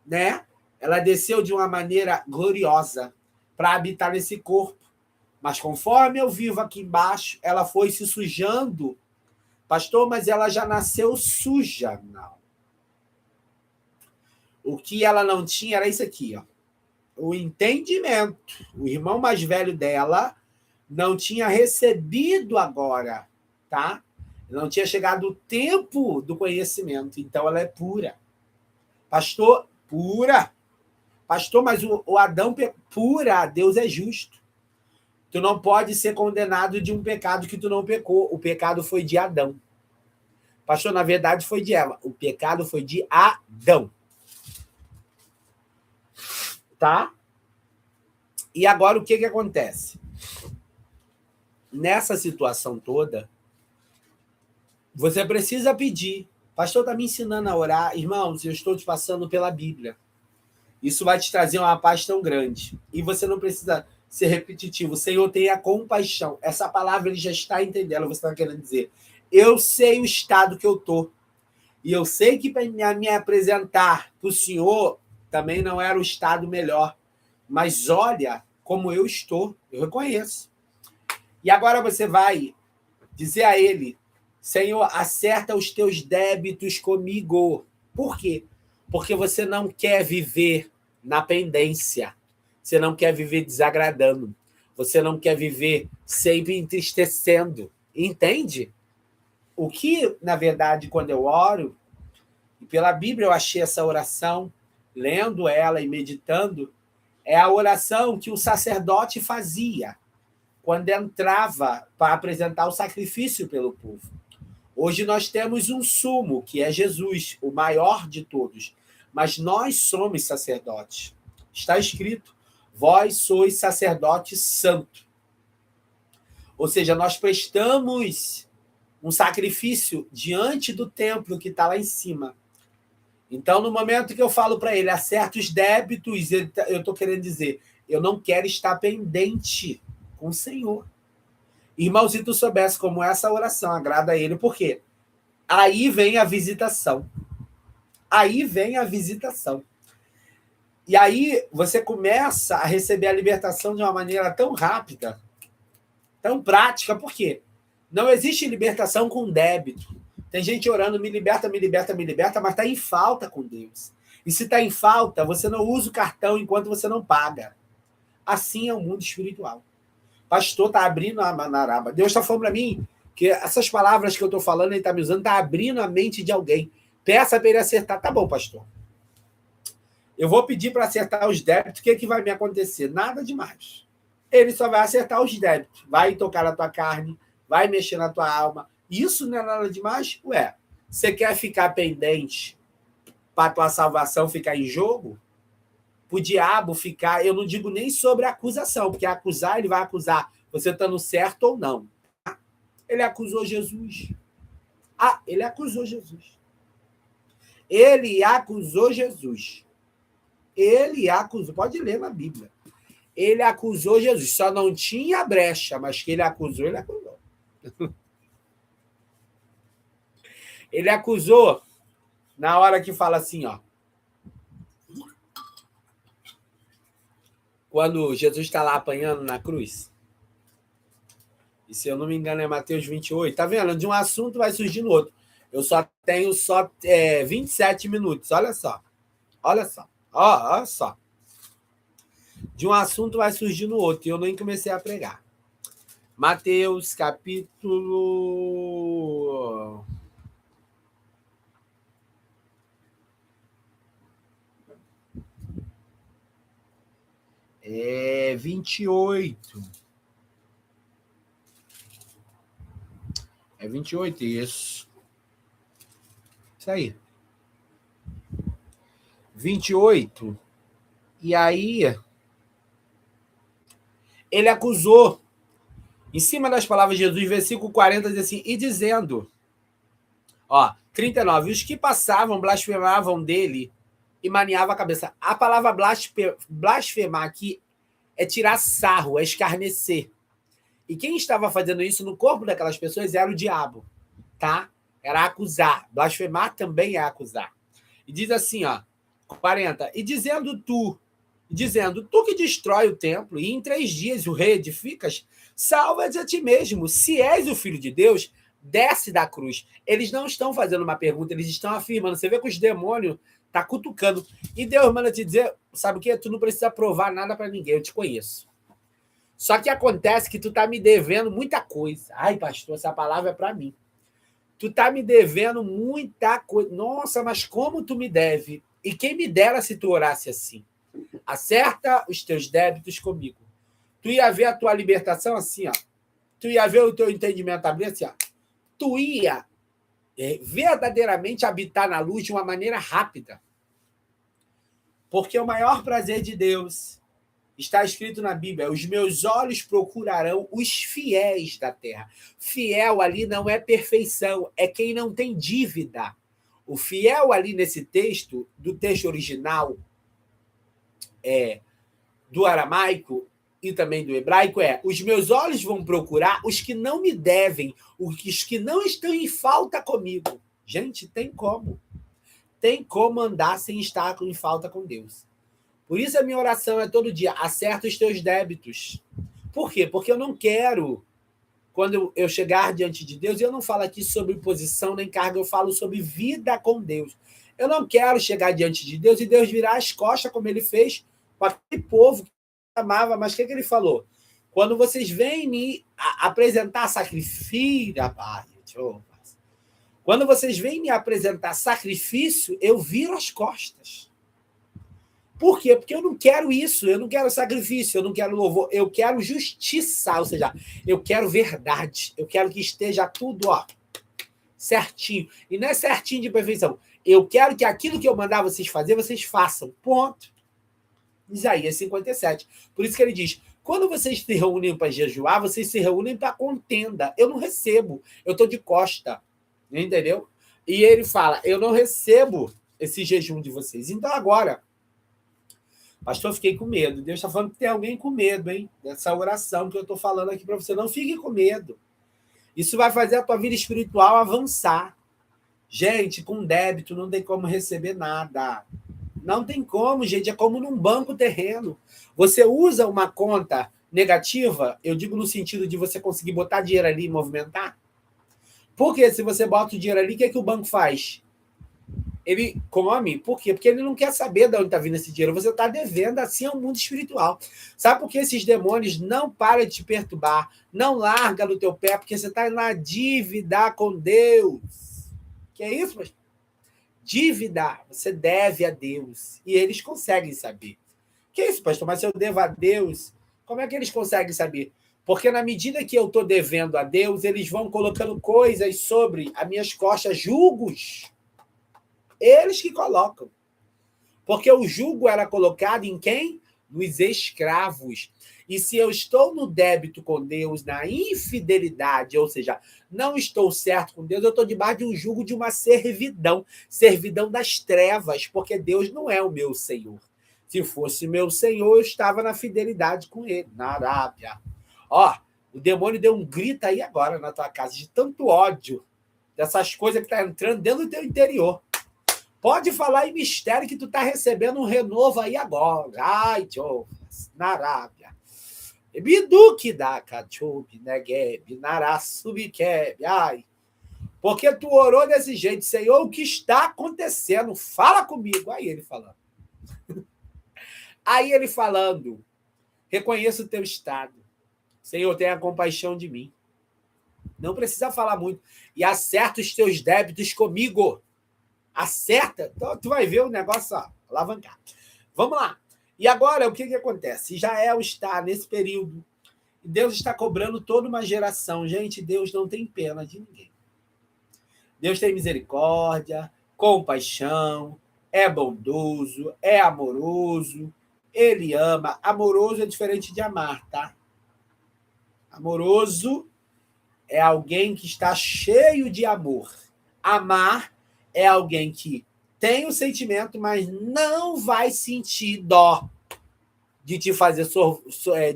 Speaker 1: né? Ela desceu de uma maneira gloriosa para habitar nesse corpo. Mas conforme eu vivo aqui embaixo, ela foi se sujando Pastor, mas ela já nasceu suja. Não. O que ela não tinha era isso aqui, ó. O entendimento. O irmão mais velho dela não tinha recebido agora, tá? Não tinha chegado o tempo do conhecimento. Então ela é pura. Pastor, pura. Pastor, mas o Adão pura, Deus é justo. Tu não pode ser condenado de um pecado que tu não pecou. O pecado foi de Adão. Pastor, na verdade foi de Eva. O pecado foi de Adão. Tá? E agora o que acontece? Nessa situação toda, você precisa pedir. Pastor está me ensinando a orar. Irmãos, eu estou te passando pela Bíblia. Isso vai te trazer uma paz tão grande. E você não precisa ser repetitivo. O Senhor tenha compaixão. Essa palavra ele já está entendendo. Você está querendo dizer. Eu sei o estado que eu estou. E eu sei que para me apresentar para o Senhor também não era o estado melhor. Mas olha como eu estou. Eu reconheço. E agora você vai dizer a ele, Senhor, acerta os teus débitos comigo. Por quê? Porque você não quer viver na pendência. Você não quer viver desagradando. Você não quer viver sempre entristecendo. Entende? O que, na verdade, quando eu oro, e pela Bíblia eu achei essa oração, lendo ela e meditando, é a oração que o sacerdote fazia quando entrava para apresentar o sacrifício pelo povo. Hoje nós temos um sumo, que é Jesus, o maior de todos. Mas nós somos sacerdotes. Está escrito, vós sois sacerdote santo. Ou seja, nós prestamos um sacrifício diante do templo que está lá em cima. Então, no momento que eu falo para ele, acerta os débitos, eu estou querendo dizer, eu não quero estar pendente com o Senhor. Irmão, se tu soubesse como essa oração agrada a ele, por quê? Aí vem a visitação. Aí vem a visitação. E aí você começa a receber a libertação de uma maneira tão rápida, tão prática. Por quê? Não existe libertação com débito. Tem gente orando, me liberta, me liberta, me liberta, mas está em falta com Deus. E se está em falta, você não usa o cartão enquanto você não paga. Assim é o mundo espiritual. Pastor está abrindo a manaraba. Deus está falando para mim que essas palavras que eu estou falando, ele está me usando, está abrindo a mente de alguém. Peça para ele acertar. Tá bom, pastor. Eu vou pedir para acertar os débitos. O que vai me acontecer? Nada demais. Ele só vai acertar os débitos. Vai tocar na tua carne, vai mexer na tua alma. Isso não é nada demais? Ué, você quer ficar pendente para a tua salvação ficar em jogo? O diabo ficar, eu não digo nem sobre a acusação, porque acusar, ele vai acusar você estando certo ou não. Ele acusou Jesus. Ele acusou Jesus. Ele acusou Jesus. Ele acusou, pode ler na Bíblia. Ele acusou Jesus, só não tinha brecha, mas que ele acusou, ele acusou. Ele acusou na hora que fala assim, ó. Quando Jesus está lá apanhando na cruz. E se eu não me engano é Mateus 28. Tá vendo? De um assunto vai surgir no outro. Eu só tenho 27 minutos. Olha só. Olha só. Olha só. De um assunto vai surgir no outro. E eu nem comecei a pregar. Mateus, capítulo... 28. É 28, isso. Isso aí. 28. E aí, ele acusou, em cima das palavras de Jesus, versículo 40, diz assim, e dizendo, 39, os que passavam blasfemavam dele e maniavam a cabeça. A palavra blasfemar aqui é tirar sarro, é escarnecer. E quem estava fazendo isso no corpo daquelas pessoas era o diabo, tá? Era acusar. Blasfemar também é acusar. E diz assim, 40, e dizendo tu que destrói o templo, e em 3 dias o reedificas, salva-te a ti mesmo. Se és o Filho de Deus, desce da cruz. Eles não estão fazendo uma pergunta, eles estão afirmando. Você vê que os demônios tá cutucando. E Deus manda te dizer, sabe o quê? Tu não precisa provar nada para ninguém, eu te conheço. Só que acontece que tu tá me devendo muita coisa. Ai, pastor, essa palavra é para mim. Tu tá me devendo muita coisa. Nossa, mas como tu me deve? E quem me dera se tu orasse assim? Acerta os teus débitos comigo. Tu ia ver a tua libertação assim, ó. Tu ia ver o teu entendimento abrir assim, ó. Tu ia verdadeiramente habitar na luz de uma maneira rápida. Porque o maior prazer de Deus está escrito na Bíblia: os meus olhos procurarão os fiéis da terra. Fiel ali não é perfeição, é quem não tem dívida. O fiel ali nesse texto, do texto original, do aramaico e também do hebraico, os meus olhos vão procurar os que não me devem, os que não estão em falta comigo. Gente, tem como. Tem como andar sem estar em falta com Deus. Por isso a minha oração é todo dia: acerta os teus débitos. Por quê? Porque eu não quero, quando eu chegar diante de Deus, eu não falo aqui sobre posição nem carga, eu falo sobre vida com Deus. Eu não quero chegar diante de Deus e Deus virar as costas, como ele fez com aquele povo que amava. Mas o que ele falou? Quando vocês vêm me apresentar sacrifício, quando vocês vêm me apresentar sacrifício, eu viro as costas. Por quê? Porque eu não quero isso, eu não quero sacrifício, eu não quero louvor, eu quero justiça, ou seja, eu quero verdade, eu quero que esteja tudo certinho. E não é certinho de perfeição. Eu quero que aquilo que eu mandar vocês fazer, vocês façam. Ponto. Isaías 57. Por isso que ele diz: quando vocês se reúnem para jejuar, vocês se reúnem para contenda. Eu não recebo, eu estou de costa. Entendeu? E ele fala: eu não recebo esse jejum de vocês. Então agora, pastor, fiquei com medo. Deus está falando que tem alguém com medo, hein? Dessa oração que eu estou falando aqui para você. Não fique com medo. Isso vai fazer a tua vida espiritual avançar. Gente, com débito não tem como receber nada. Não tem como, gente. É como num banco terreno. Você usa uma conta negativa, eu digo no sentido de você conseguir botar dinheiro ali e movimentar. Porque se você bota o dinheiro ali, o que o banco faz? Ele come. Por quê? Porque ele não quer saber de onde está vindo esse dinheiro. Você está devendo, assim, ao mundo espiritual. Sabe por que esses demônios não param de te perturbar? Não larga no teu pé, porque você está na dívida com Deus. Que é isso, pastor? Dívida. Você deve a Deus. E eles conseguem saber. Que é isso, pastor? Mas se eu devo a Deus, como é que eles conseguem saber? Porque na medida que eu estou devendo a Deus, eles vão colocando coisas sobre as minhas costas, julgos. Eles que colocam. Porque o jugo era colocado em quem? Nos escravos. E se eu estou no débito com Deus, na infidelidade, ou seja, não estou certo com Deus, eu estou debaixo de um jugo de uma servidão. Servidão das trevas, porque Deus não é o meu Senhor. Se fosse meu Senhor, eu estava na fidelidade com ele, na Arábia. O demônio deu um grito aí agora na tua casa, de tanto ódio, dessas coisas que estão entrando dentro do teu interior. Pode falar em mistério que tu está recebendo um renovo aí agora. Ai, Jovas, na Arábia. Biduque da Kachub, Negueb, Narasubikeb. Ai. Porque tu orou desse jeito, Senhor, o que está acontecendo? Fala comigo. Aí ele falando. Aí ele falando. Reconheça o teu estado. Senhor, tenha compaixão de mim. Não precisa falar muito. E acerta os teus débitos comigo. Acerta. Então, tu vai ver o negócio alavancar. Vamos lá. E agora, o que acontece? Israel está nesse período. Deus está cobrando toda uma geração. Gente, Deus não tem pena de ninguém. Deus tem misericórdia, compaixão, é bondoso, é amoroso, ele ama. Amoroso é diferente de amar, tá? Amoroso é alguém que está cheio de amor. Amar é alguém que tem o sentimento, mas não vai sentir dó de te fazer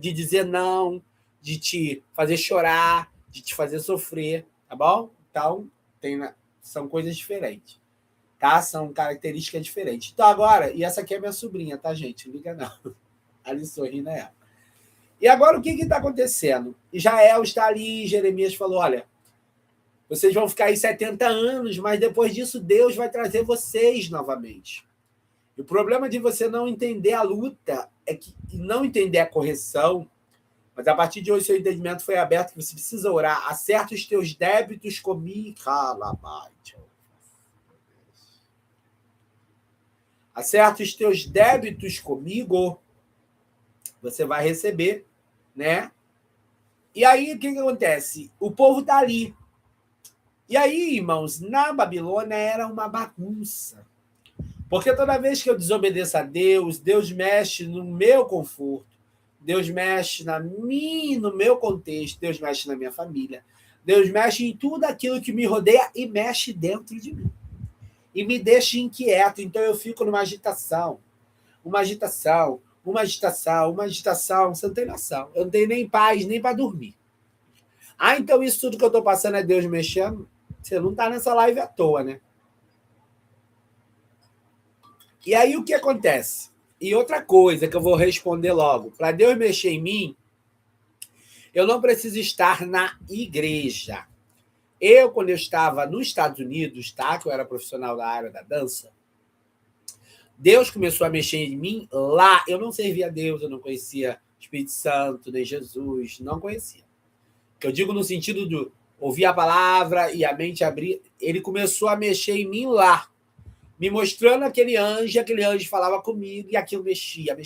Speaker 1: de dizer não, de te fazer chorar, de te fazer sofrer, tá bom? Então, são coisas diferentes, tá? São características diferentes. Então, agora, e essa aqui é minha sobrinha, tá, gente? Não liga, não. Ali sorrindo é ela. E agora, o que está acontecendo? Israel está ali, Jeremias falou, olha, Vocês vão ficar aí 70 anos, mas depois disso Deus vai trazer vocês novamente. E o problema de você não entender a luta é que não entender a correção, mas a partir de hoje seu entendimento foi aberto que você precisa orar. Acerta os teus débitos comigo. Acerta os teus débitos comigo, você vai receber, né? E aí, o que acontece? O povo está ali. E aí, irmãos, na Babilônia era uma bagunça. Porque toda vez que eu desobedeço a Deus, Deus mexe no meu conforto, Deus mexe no meu contexto, Deus mexe na minha família, Deus mexe em tudo aquilo que me rodeia e mexe dentro de mim. E me deixa inquieto, então eu fico numa agitação. Uma agitação, uma agitação, uma agitação. Você não tem noção. Eu não tenho nem paz, nem para dormir. Ah, então isso tudo que eu estou passando é Deus mexendo? Você não está nessa live à toa, né? E aí o que acontece? E outra coisa que eu vou responder logo. Para Deus mexer em mim, eu não preciso estar na igreja. Quando eu estava nos Estados Unidos, tá? Que eu era profissional da área da dança, Deus começou a mexer em mim lá. Eu não servia a Deus, eu não conhecia o Espírito Santo, nem Jesus, não conhecia. Eu digo no sentido de ouvir a palavra e a mente abrir. Ele começou a mexer em mim lá, me mostrando aquele anjo falava comigo, e aquilo mexia.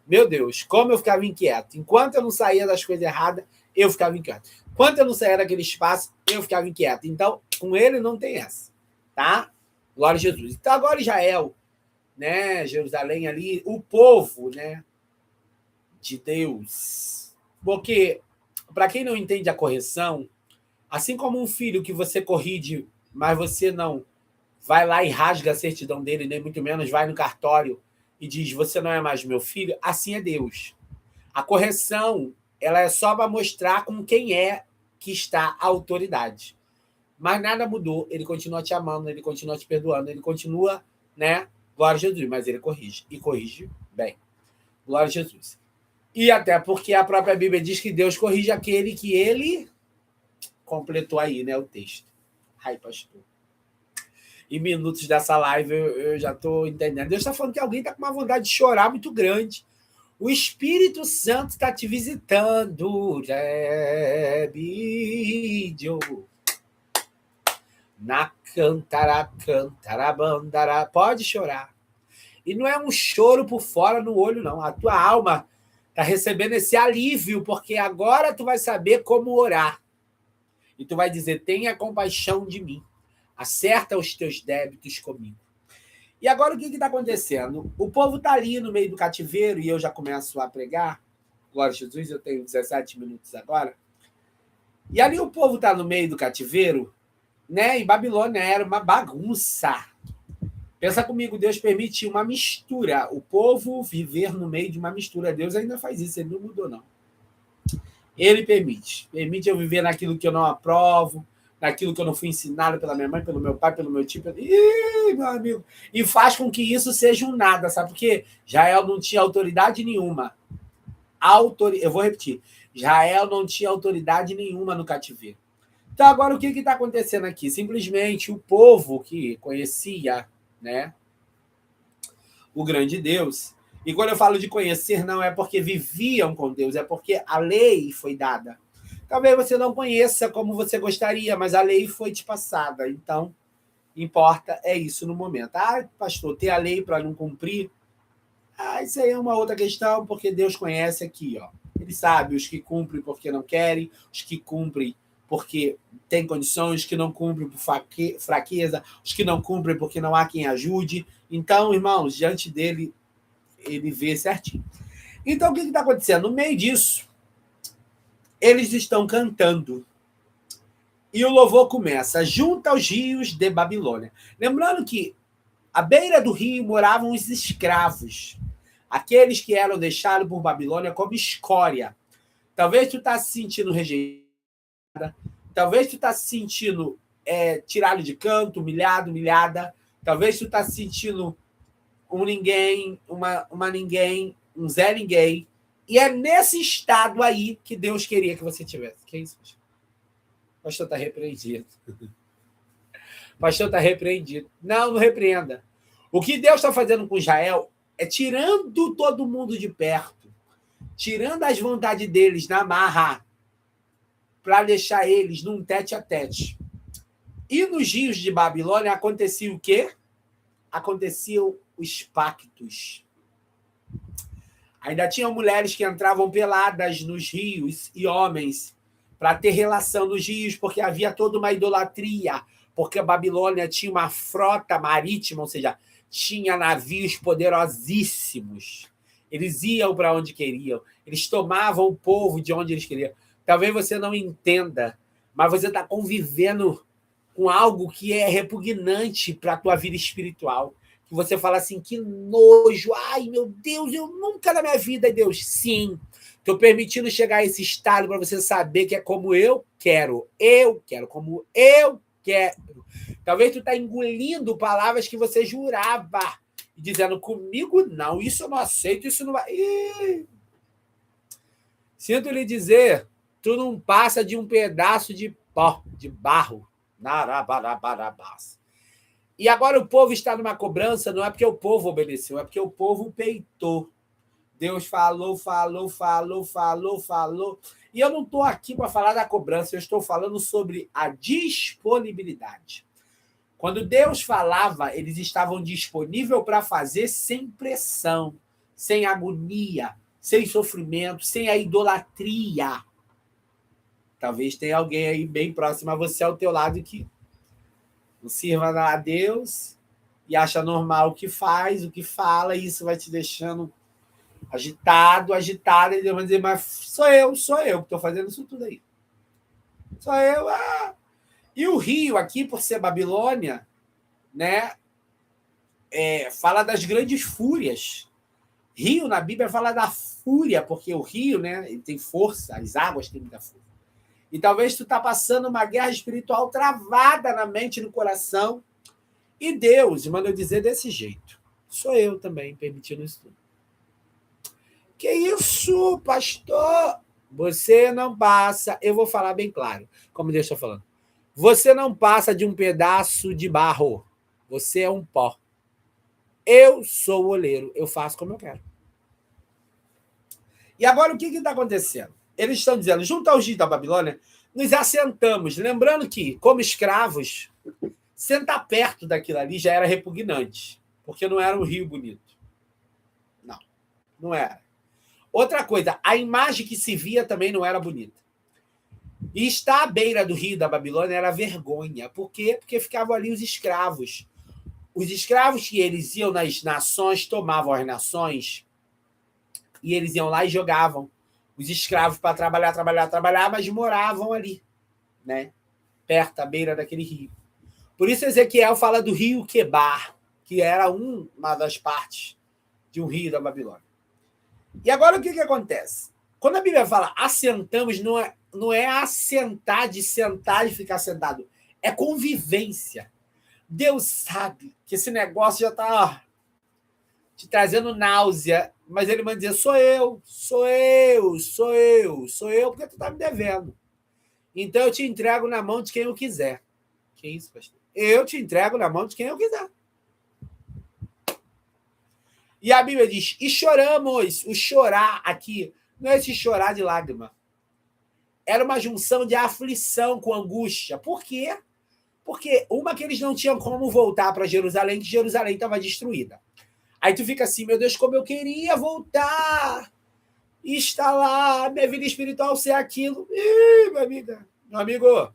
Speaker 1: Meu Deus, como eu ficava inquieto. Enquanto eu não saía das coisas erradas, eu ficava inquieto. Enquanto eu não saía daquele espaço, eu ficava inquieto. Então, com ele não tem essa, tá? Glória a Jesus. Então, agora Israel, né, Jerusalém ali, o povo, né, de Deus. Porque, para quem não entende a correção, assim como um filho que você corrige, mas você não vai lá e rasga a certidão dele, nem muito menos vai no cartório e diz, você não é mais meu filho, assim é Deus. A correção, ela é só para mostrar com quem é que está a autoridade. Mas nada mudou, ele continua te amando, ele continua te perdoando, ele continua, né? Glória a Jesus, mas ele corrige, e corrige bem. Glória a Jesus. E até porque a própria Bíblia diz que Deus corrige aquele que ele completou aí, né, o texto. Ai, pastor. Em minutos dessa live eu já estou entendendo. Deus está falando que alguém está com uma vontade de chorar muito grande. O Espírito Santo está te visitando. Na cantarabandara. Pode chorar. E não é um choro por fora no olho, não. A tua alma está recebendo esse alívio, porque agora tu vai saber como orar. E tu vai dizer, tenha compaixão de mim. Acerta os teus débitos comigo. E agora o que está acontecendo? O povo está ali no meio do cativeiro e eu já começo a pregar. Glória a Jesus, eu tenho 17 minutos agora. E ali o povo está no meio do cativeiro, né? Em Babilônia era uma bagunça. Pensa comigo, Deus permite uma mistura. O povo viver no meio de uma mistura. Deus ainda faz isso, ele não mudou, não. Ele permite. Permite eu viver naquilo que eu não aprovo, naquilo que eu não fui ensinado pela minha mãe, pelo meu pai, pelo meu tio. Ih, meu amigo. E faz com que isso seja um nada, sabe por quê? Israel não tinha autoridade nenhuma. Eu vou repetir. Israel não tinha autoridade nenhuma no cativeiro. Então, agora, o que está acontecendo aqui? Simplesmente o povo que conhecia, né, o grande Deus, e quando eu falo de conhecer, não é porque viviam com Deus, é porque a lei foi dada. Talvez você não conheça como você gostaria, mas a lei foi te passada. Então, importa é isso no momento. Ah, pastor, ter a lei para não cumprir? Ah, isso aí é uma outra questão, porque Deus conhece aqui, ó. Ele sabe os que cumprem porque não querem, os que cumprem porque tem condições, os que não cumprem por fraqueza, os que não cumprem porque não há quem ajude. Então, irmãos, diante dele, ele vê certinho. Então, o que está acontecendo? No meio disso, eles estão cantando. E o louvor começa, junto aos rios de Babilônia. Lembrando que à beira do rio moravam os escravos, aqueles que eram deixados por Babilônia como escória. Talvez tu está se sentindo rejeitada, talvez tu está se sentindo tirado de canto, humilhado, humilhada, talvez tu está se sentindo um ninguém, uma ninguém, um Zé Ninguém, E é nesse estado aí que Deus queria que você tivesse. Que isso, pastor? O pastor está repreendido. O pastor está repreendido. Não, não repreenda. O que Deus está fazendo com Israel é tirando todo mundo de perto, tirando as vontades deles na marra, para deixar eles num tete-a-tete. E nos rios de Babilônia acontecia o quê? Aconteciam os pactos. Ainda tinham mulheres que entravam peladas nos rios e homens para ter relação nos rios, porque havia toda uma idolatria, porque a Babilônia tinha uma frota marítima, ou seja, tinha navios poderosíssimos. Eles iam para onde queriam, eles tomavam o povo de onde eles queriam. Talvez você não entenda, mas você está convivendo com algo que é repugnante para a tua vida espiritual. Que você fala assim, que nojo, ai meu Deus, eu nunca na minha vida, Deus, sim, estou permitindo chegar a esse estado para você saber que é como eu quero como eu quero. Talvez tu está engolindo palavras que você jurava, e dizendo, comigo não, isso eu não aceito, isso não vai... Sinto lhe dizer, tu não passa de um pedaço de pó, de barro. E agora o povo está numa cobrança, não é porque o povo obedeceu, é porque o povo peitou. Deus falou. E eu não estou aqui para falar da cobrança, eu estou falando sobre a disponibilidade. Quando Deus falava, eles estavam disponíveis para fazer sem pressão, sem agonia, sem sofrimento, sem a idolatria. Talvez tenha alguém aí bem próximo a você, ao teu lado, que não sirva a Deus e acha normal o que faz, o que fala, e isso vai te deixando agitado, e Deus vai dizer, mas sou eu que estou fazendo isso tudo aí. Sou eu. E o rio aqui, por ser Babilônia, né, fala das grandes fúrias. Rio, na Bíblia, fala da fúria, porque o rio, né, ele tem força, as águas têm muita força. E talvez tu está passando uma guerra espiritual travada na mente e no coração. E Deus manda eu dizer desse jeito. Sou eu também permitindo isso tudo. Que isso, pastor? Você não passa... Eu vou falar bem claro, como Deus está falando. Você não passa de um pedaço de barro. Você é um pó. Eu sou o oleiro. Eu faço como eu quero. E agora o que está acontecendo? Eles estão dizendo, junto aos dias da Babilônia, nos assentamos. Lembrando que, como escravos, sentar perto daquilo ali já era repugnante, porque não era um rio bonito. Não era. Outra coisa, a imagem que se via também não era bonita. E estar à beira do rio da Babilônia era vergonha. Por quê? Porque ficavam ali os escravos. Os escravos que eles iam nas nações, tomavam as nações, e eles iam lá e jogavam os escravos para trabalhar, mas moravam ali, né? Perto, à beira daquele rio. Por isso Ezequiel fala do rio Quebar, que era uma das partes de um rio da Babilônia. E agora o que acontece? Quando a Bíblia fala assentamos, não é assentar de sentar e ficar sentado, é convivência. Deus sabe que esse negócio já está te trazendo náusea, mas ele vai dizer, sou eu, porque tu está me devendo. Então eu te entrego na mão de quem eu quiser. Que isso, pastor? Eu te entrego na mão de quem eu quiser. E a Bíblia diz, e choramos. O chorar aqui não é esse chorar de lágrima. Era uma junção de aflição com angústia. Por quê? Porque que eles não tinham como voltar para Jerusalém, que Jerusalém estava destruída. Aí tu fica assim, meu Deus, como eu queria voltar e estar lá, minha vida espiritual ser aquilo. Ih, minha amiga, meu amigo,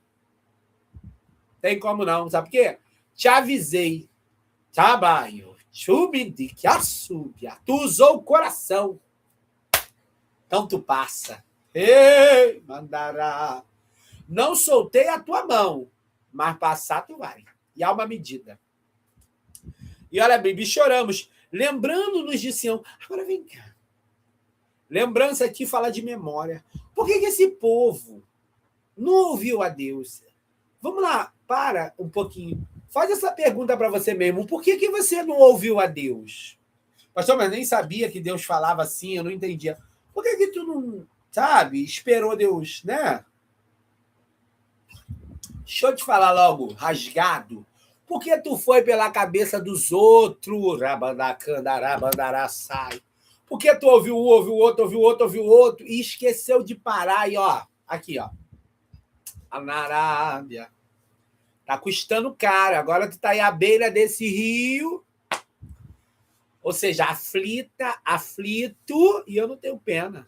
Speaker 1: tem como não, sabe por quê? Te avisei, trabalho, tu usou o coração, então tu passa. Ei, mandará. Não soltei a tua mão, mas passar tu vai. E há uma medida. E olha bem, choramos, lembrando-nos de Sião. Agora vem cá. Lembrança aqui fala de memória. Por que esse povo não ouviu a Deus? Vamos lá, para um pouquinho. Faz essa pergunta para você mesmo. Por que você não ouviu a Deus? Pastor, mas nem sabia que Deus falava assim, eu não entendia. Por que tu não, sabe, esperou Deus, né? Deixa eu te falar logo, rasgado. Por que tu foi pela cabeça dos outros? Rabandacandarabandará-sai. Por que tu ouviu um, ouviu outro, ouviu outro, ouviu outro e esqueceu de parar? E ó, aqui, ó. Na Arábia. Tá custando caro. Agora tu tá aí à beira desse rio. Ou seja, aflito, e eu não tenho pena.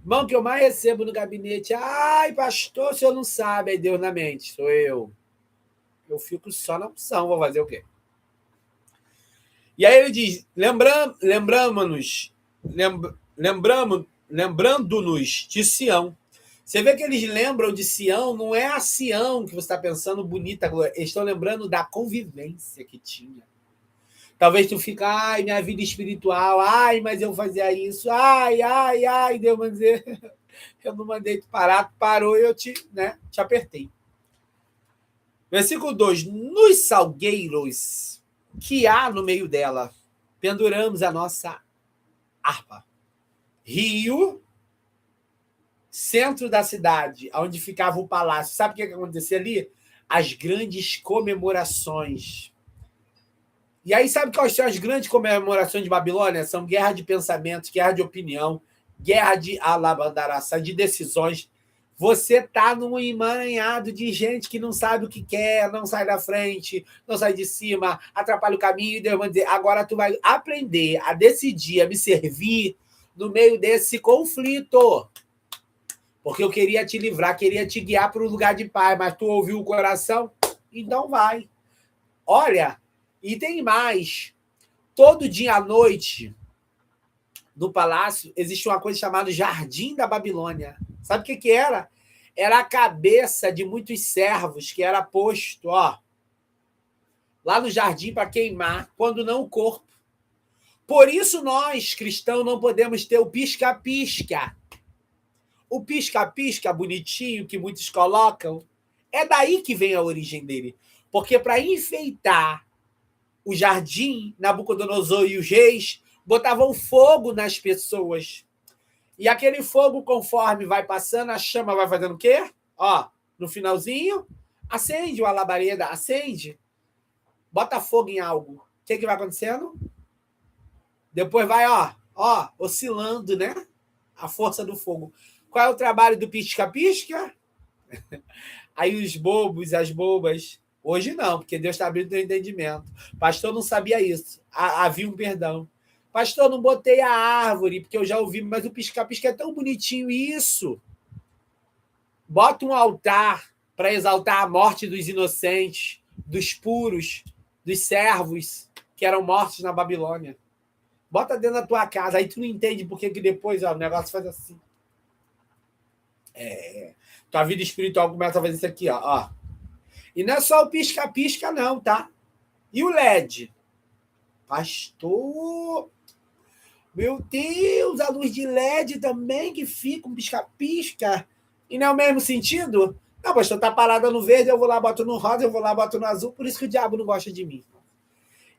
Speaker 1: Irmão, que eu mais recebo no gabinete. Ai, pastor, o senhor não sabe. Aí Deus na mente. Sou eu. Eu fico só na opção. Vou fazer o quê? E aí ele diz, lembrando-nos de Sião. Você vê que eles lembram de Sião, não é a Sião que você está pensando bonita, eles estão lembrando da convivência que tinha. Talvez tu fique, ai, minha vida espiritual, ai, mas eu fazia isso, ai, Deus, mas eu não mandei tu parar, tu parou e eu te apertei. Versículo 2, nos salgueiros que há no meio dela, penduramos a nossa harpa. Rio, centro da cidade, onde ficava o palácio. Sabe o que acontecia ali? As grandes comemorações. E aí, sabe quais são as grandes comemorações de Babilônia? São guerra de pensamentos, guerra de opinião, guerra de alabandaraça, de decisões. Você está num emaranhado de gente que não sabe o que quer, não sai da frente, não sai de cima, atrapalha o caminho, e Deus vai dizer, agora tu vai aprender a decidir, a me servir no meio desse conflito. Porque eu queria te livrar, queria te guiar para um lugar de paz, mas tu ouviu o coração? Então vai. Olha, e tem mais. Todo dia à noite, no palácio, existe uma coisa chamada Jardim da Babilônia. Sabe o que era? Era a cabeça de muitos servos que era posto, ó, lá no jardim para queimar, quando não o corpo. Por isso nós, cristãos, não podemos ter o pisca-pisca. O pisca-pisca bonitinho que muitos colocam, é daí que vem a origem dele. Porque para enfeitar o jardim, Nabucodonosor e os reis botavam fogo nas pessoas. E aquele fogo, conforme vai passando, a chama vai fazendo o quê? Ó, no finalzinho, acende uma labareda, acende, bota fogo em algo. O que vai acontecendo? Depois vai, ó, oscilando, né? A força do fogo. Qual é o trabalho do pisca-pisca? Aí os bobos, as bobas. Hoje não, porque Deus está abrindo o entendimento. Pastor não sabia isso. Havia um perdão. Pastor, não botei a árvore, porque eu já ouvi, mas o pisca-pisca é tão bonitinho isso. Bota um altar para exaltar a morte dos inocentes, dos puros, dos servos que eram mortos na Babilônia. Bota dentro da tua casa. Aí tu não entende por que depois o negócio faz assim. Tua vida espiritual começa a fazer isso aqui, ó. E não é só o pisca-pisca, não, tá? E o LED? Pastor, meu Deus, a luz de LED também que fica um pisca-pisca. E não é o mesmo sentido? Não, pastor, tá parada no verde, eu vou lá, boto no rosa, eu vou lá, boto no azul, por isso que o diabo não gosta de mim.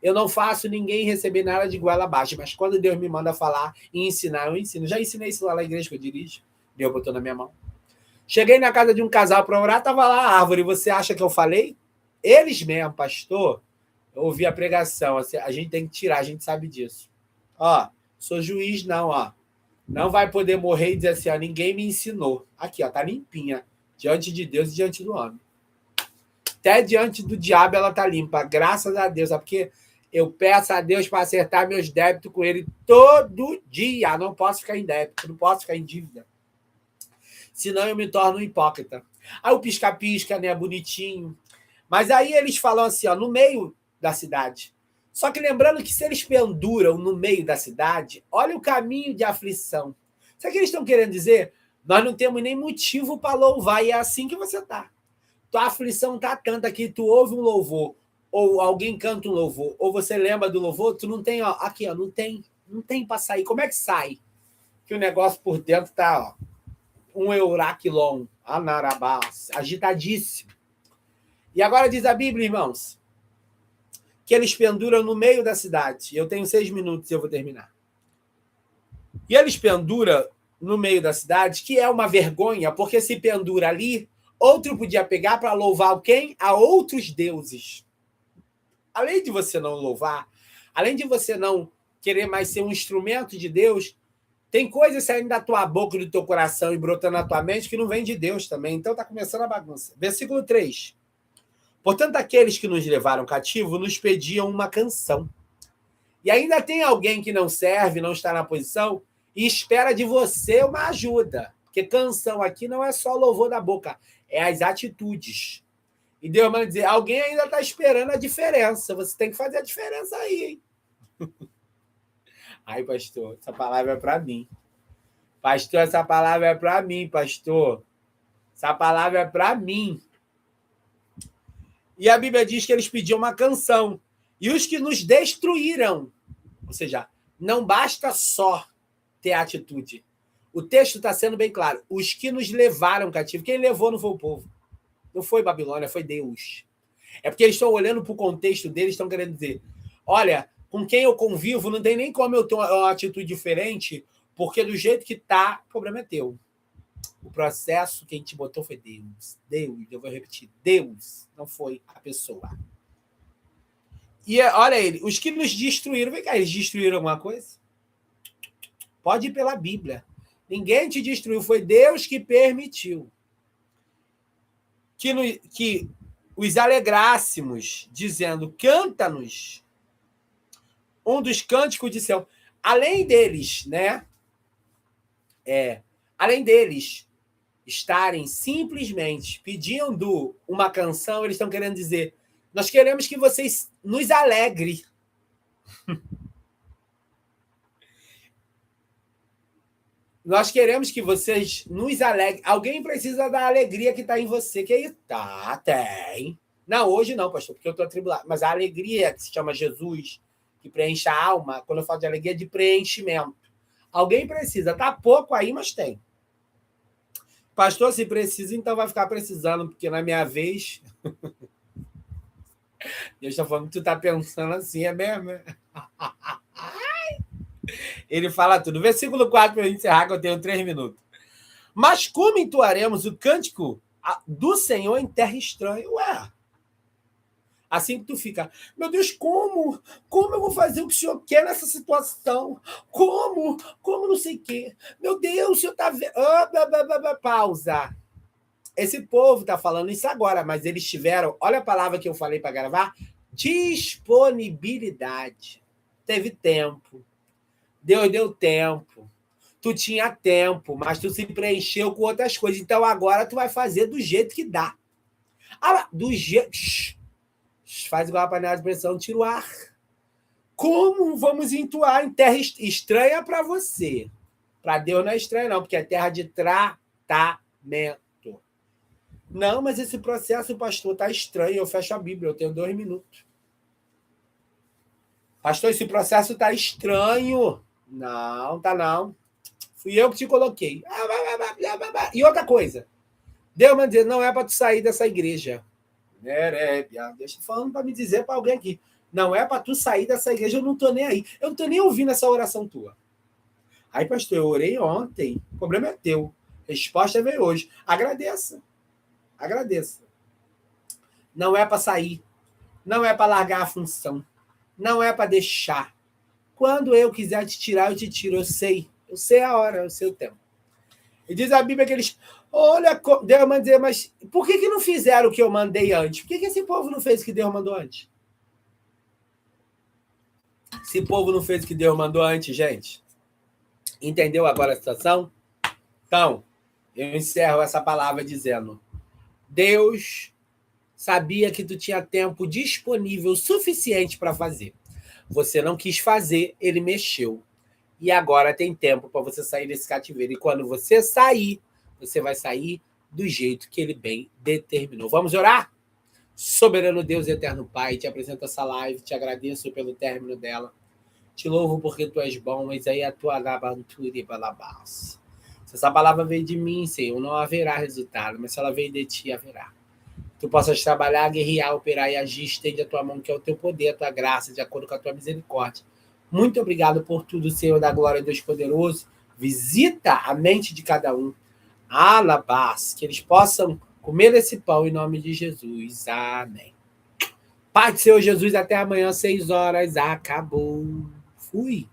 Speaker 1: Eu não faço ninguém receber nada de goela abaixo, mas quando Deus me manda falar e ensinar, eu ensino. Já ensinei isso lá na igreja que eu dirijo. Deus botou na minha mão. Cheguei na casa de um casal para orar, tava lá a árvore. Você acha que eu falei? Eles mesmo, pastor, eu ouvi a pregação. Assim, a gente tem que tirar, a gente sabe disso. Ó, sou juiz, não, ó. Não vai poder morrer e dizer assim, ó, ninguém me ensinou. Aqui, ó, tá limpinha. Diante de Deus e diante do homem. Até diante do diabo ela tá limpa. Graças a Deus. Porque eu peço a Deus para acertar meus débitos com ele todo dia. Não posso ficar em débito, não posso ficar em dívida. Senão eu me torno um hipócrita. Aí o pisca-pisca, né, bonitinho. Mas aí eles falam assim, ó, no meio da cidade. Só que lembrando que se eles penduram no meio da cidade, olha o caminho de aflição. Sabe o que eles estão querendo dizer? Nós não temos nem motivo para louvar, e é assim que você está. Tua aflição está tanta que tu ouve um louvor, ou alguém canta um louvor, ou você lembra do louvor, tu não tem, ó, aqui, ó, não tem para sair. Como é que sai? Que o negócio por dentro está, ó, um euraquilon, anarabás, agitadíssimo. E agora diz a Bíblia, irmãos, que eles penduram no meio da cidade. Eu tenho 6 minutos e eu vou terminar. E eles penduram no meio da cidade, que é uma vergonha, porque se pendura ali, outro podia pegar para louvar quem? A outros deuses. Além de você não louvar, além de você não querer mais ser um instrumento de Deus, tem coisas saindo da tua boca, do teu coração e brotando na tua mente que não vem de Deus também. Então está começando a bagunça. Versículo 3. Portanto, aqueles que nos levaram cativo nos pediam uma canção. E ainda tem alguém que não serve, não está na posição, e espera de você uma ajuda. Porque canção aqui não é só louvor da boca, é as atitudes. E Deus vai dizer, alguém ainda está esperando a diferença. Você tem que fazer a diferença aí, hein? Ai, pastor, essa palavra é para mim. Pastor, essa palavra é para mim, pastor. Essa palavra é para mim. E a Bíblia diz que eles pediam uma canção. E os que nos destruíram, ou seja, não basta só ter atitude. O texto está sendo bem claro. Os que nos levaram cativo, quem levou não foi o povo. Não foi Babilônia, foi Deus. É porque eles estão olhando para o contexto deles, estão querendo dizer, olha, com quem eu convivo, não tem nem como eu ter uma atitude diferente, porque do jeito que está, o problema é teu. O processo que a gente botou foi Deus. Deus, eu vou repetir, Deus, não foi a pessoa. E olha ele, os que nos destruíram, vem cá, eles destruíram alguma coisa? Pode ir pela Bíblia. Ninguém te destruiu, foi Deus que permitiu. Que os alegrássemos, dizendo, canta-nos. Um dos cânticos de Sião. Além deles, né? Além deles estarem simplesmente pedindo uma canção, eles estão querendo dizer, nós queremos que vocês nos alegrem. Nós queremos que vocês nos alegrem. Alguém precisa da alegria que está em você. Que aí tá, tem. Não, hoje não, pastor, porque eu estou atribulado. Mas a alegria que se chama Jesus, que preenche a alma, quando eu falo de alegria, é de preenchimento. Alguém precisa. Está pouco aí, mas tem. Pastor, se precisa, então vai ficar precisando, porque na minha vez... Deus está falando que tu está pensando assim, é mesmo? Ele fala tudo. Versículo 4, para eu encerrar, que eu tenho 3 minutos. Mas como entoaremos o cântico do Senhor em terra estranha? Ué, assim que tu fica, meu Deus, como eu vou fazer o que o Senhor quer nessa situação? Como não sei o quê? Meu Deus, o Senhor está vendo... Pausa. Esse povo está falando isso agora, mas eles tiveram, olha a palavra que eu falei para gravar, disponibilidade. Teve tempo. Deus deu tempo. Tu tinha tempo, mas tu se preencheu com outras coisas. Então agora tu vai fazer do jeito que dá. Do jeito... Faz igual a panela de pressão, tira o ar. Como vamos entoar em terra estranha para você? Para Deus não é estranho, não, porque é terra de tratamento. Não, mas esse processo, pastor, está estranho. Eu fecho a Bíblia, eu tenho 2 minutos. Pastor, esse processo está estranho. Não, tá não. Fui eu que te coloquei. E outra coisa. Deus vai dizer, não é para tu sair dessa igreja. Deixa falando para me dizer para alguém aqui. Não é para tu sair dessa igreja, eu não estou nem aí. Eu não estou nem ouvindo essa oração tua. Aí, pastor, eu orei ontem. O problema é teu. A resposta veio hoje. Agradeça. Não é para sair. Não é para largar a função. Não é para deixar. Quando eu quiser te tirar, eu te tiro. Eu sei a hora, eu sei o tempo. E diz a Bíblia que eles... Olha, Deus vai dizer, mas por que não fizeram o que eu mandei antes? Por que esse povo não fez o que Deus mandou antes? Esse povo não fez o que Deus mandou antes, gente. Entendeu agora a situação? Então, eu encerro essa palavra dizendo... Deus sabia que tu tinha tempo disponível suficiente para fazer. Você não quis fazer, ele mexeu. E agora tem tempo para você sair desse cativeiro. E quando você sair, você vai sair do jeito que ele bem determinou. Vamos orar? Soberano Deus e eterno Pai, te apresento essa live, te agradeço pelo término dela. Te louvo porque tu és bom, mas aí a tua labantura e balabás. Se essa palavra veio de mim, Senhor, não haverá resultado, mas se ela veio de ti, haverá. Tu possas trabalhar, guerrear, operar e agir, estende a tua mão, que é o teu poder, a tua graça, de acordo com a tua misericórdia. Muito obrigado por tudo, Senhor da glória, Deus poderoso. Visita a mente de cada um. Alabás, que eles possam comer esse pão em nome de Jesus. Amém. Pai do Senhor Jesus, até amanhã, 6 horas. Acabou. Fui.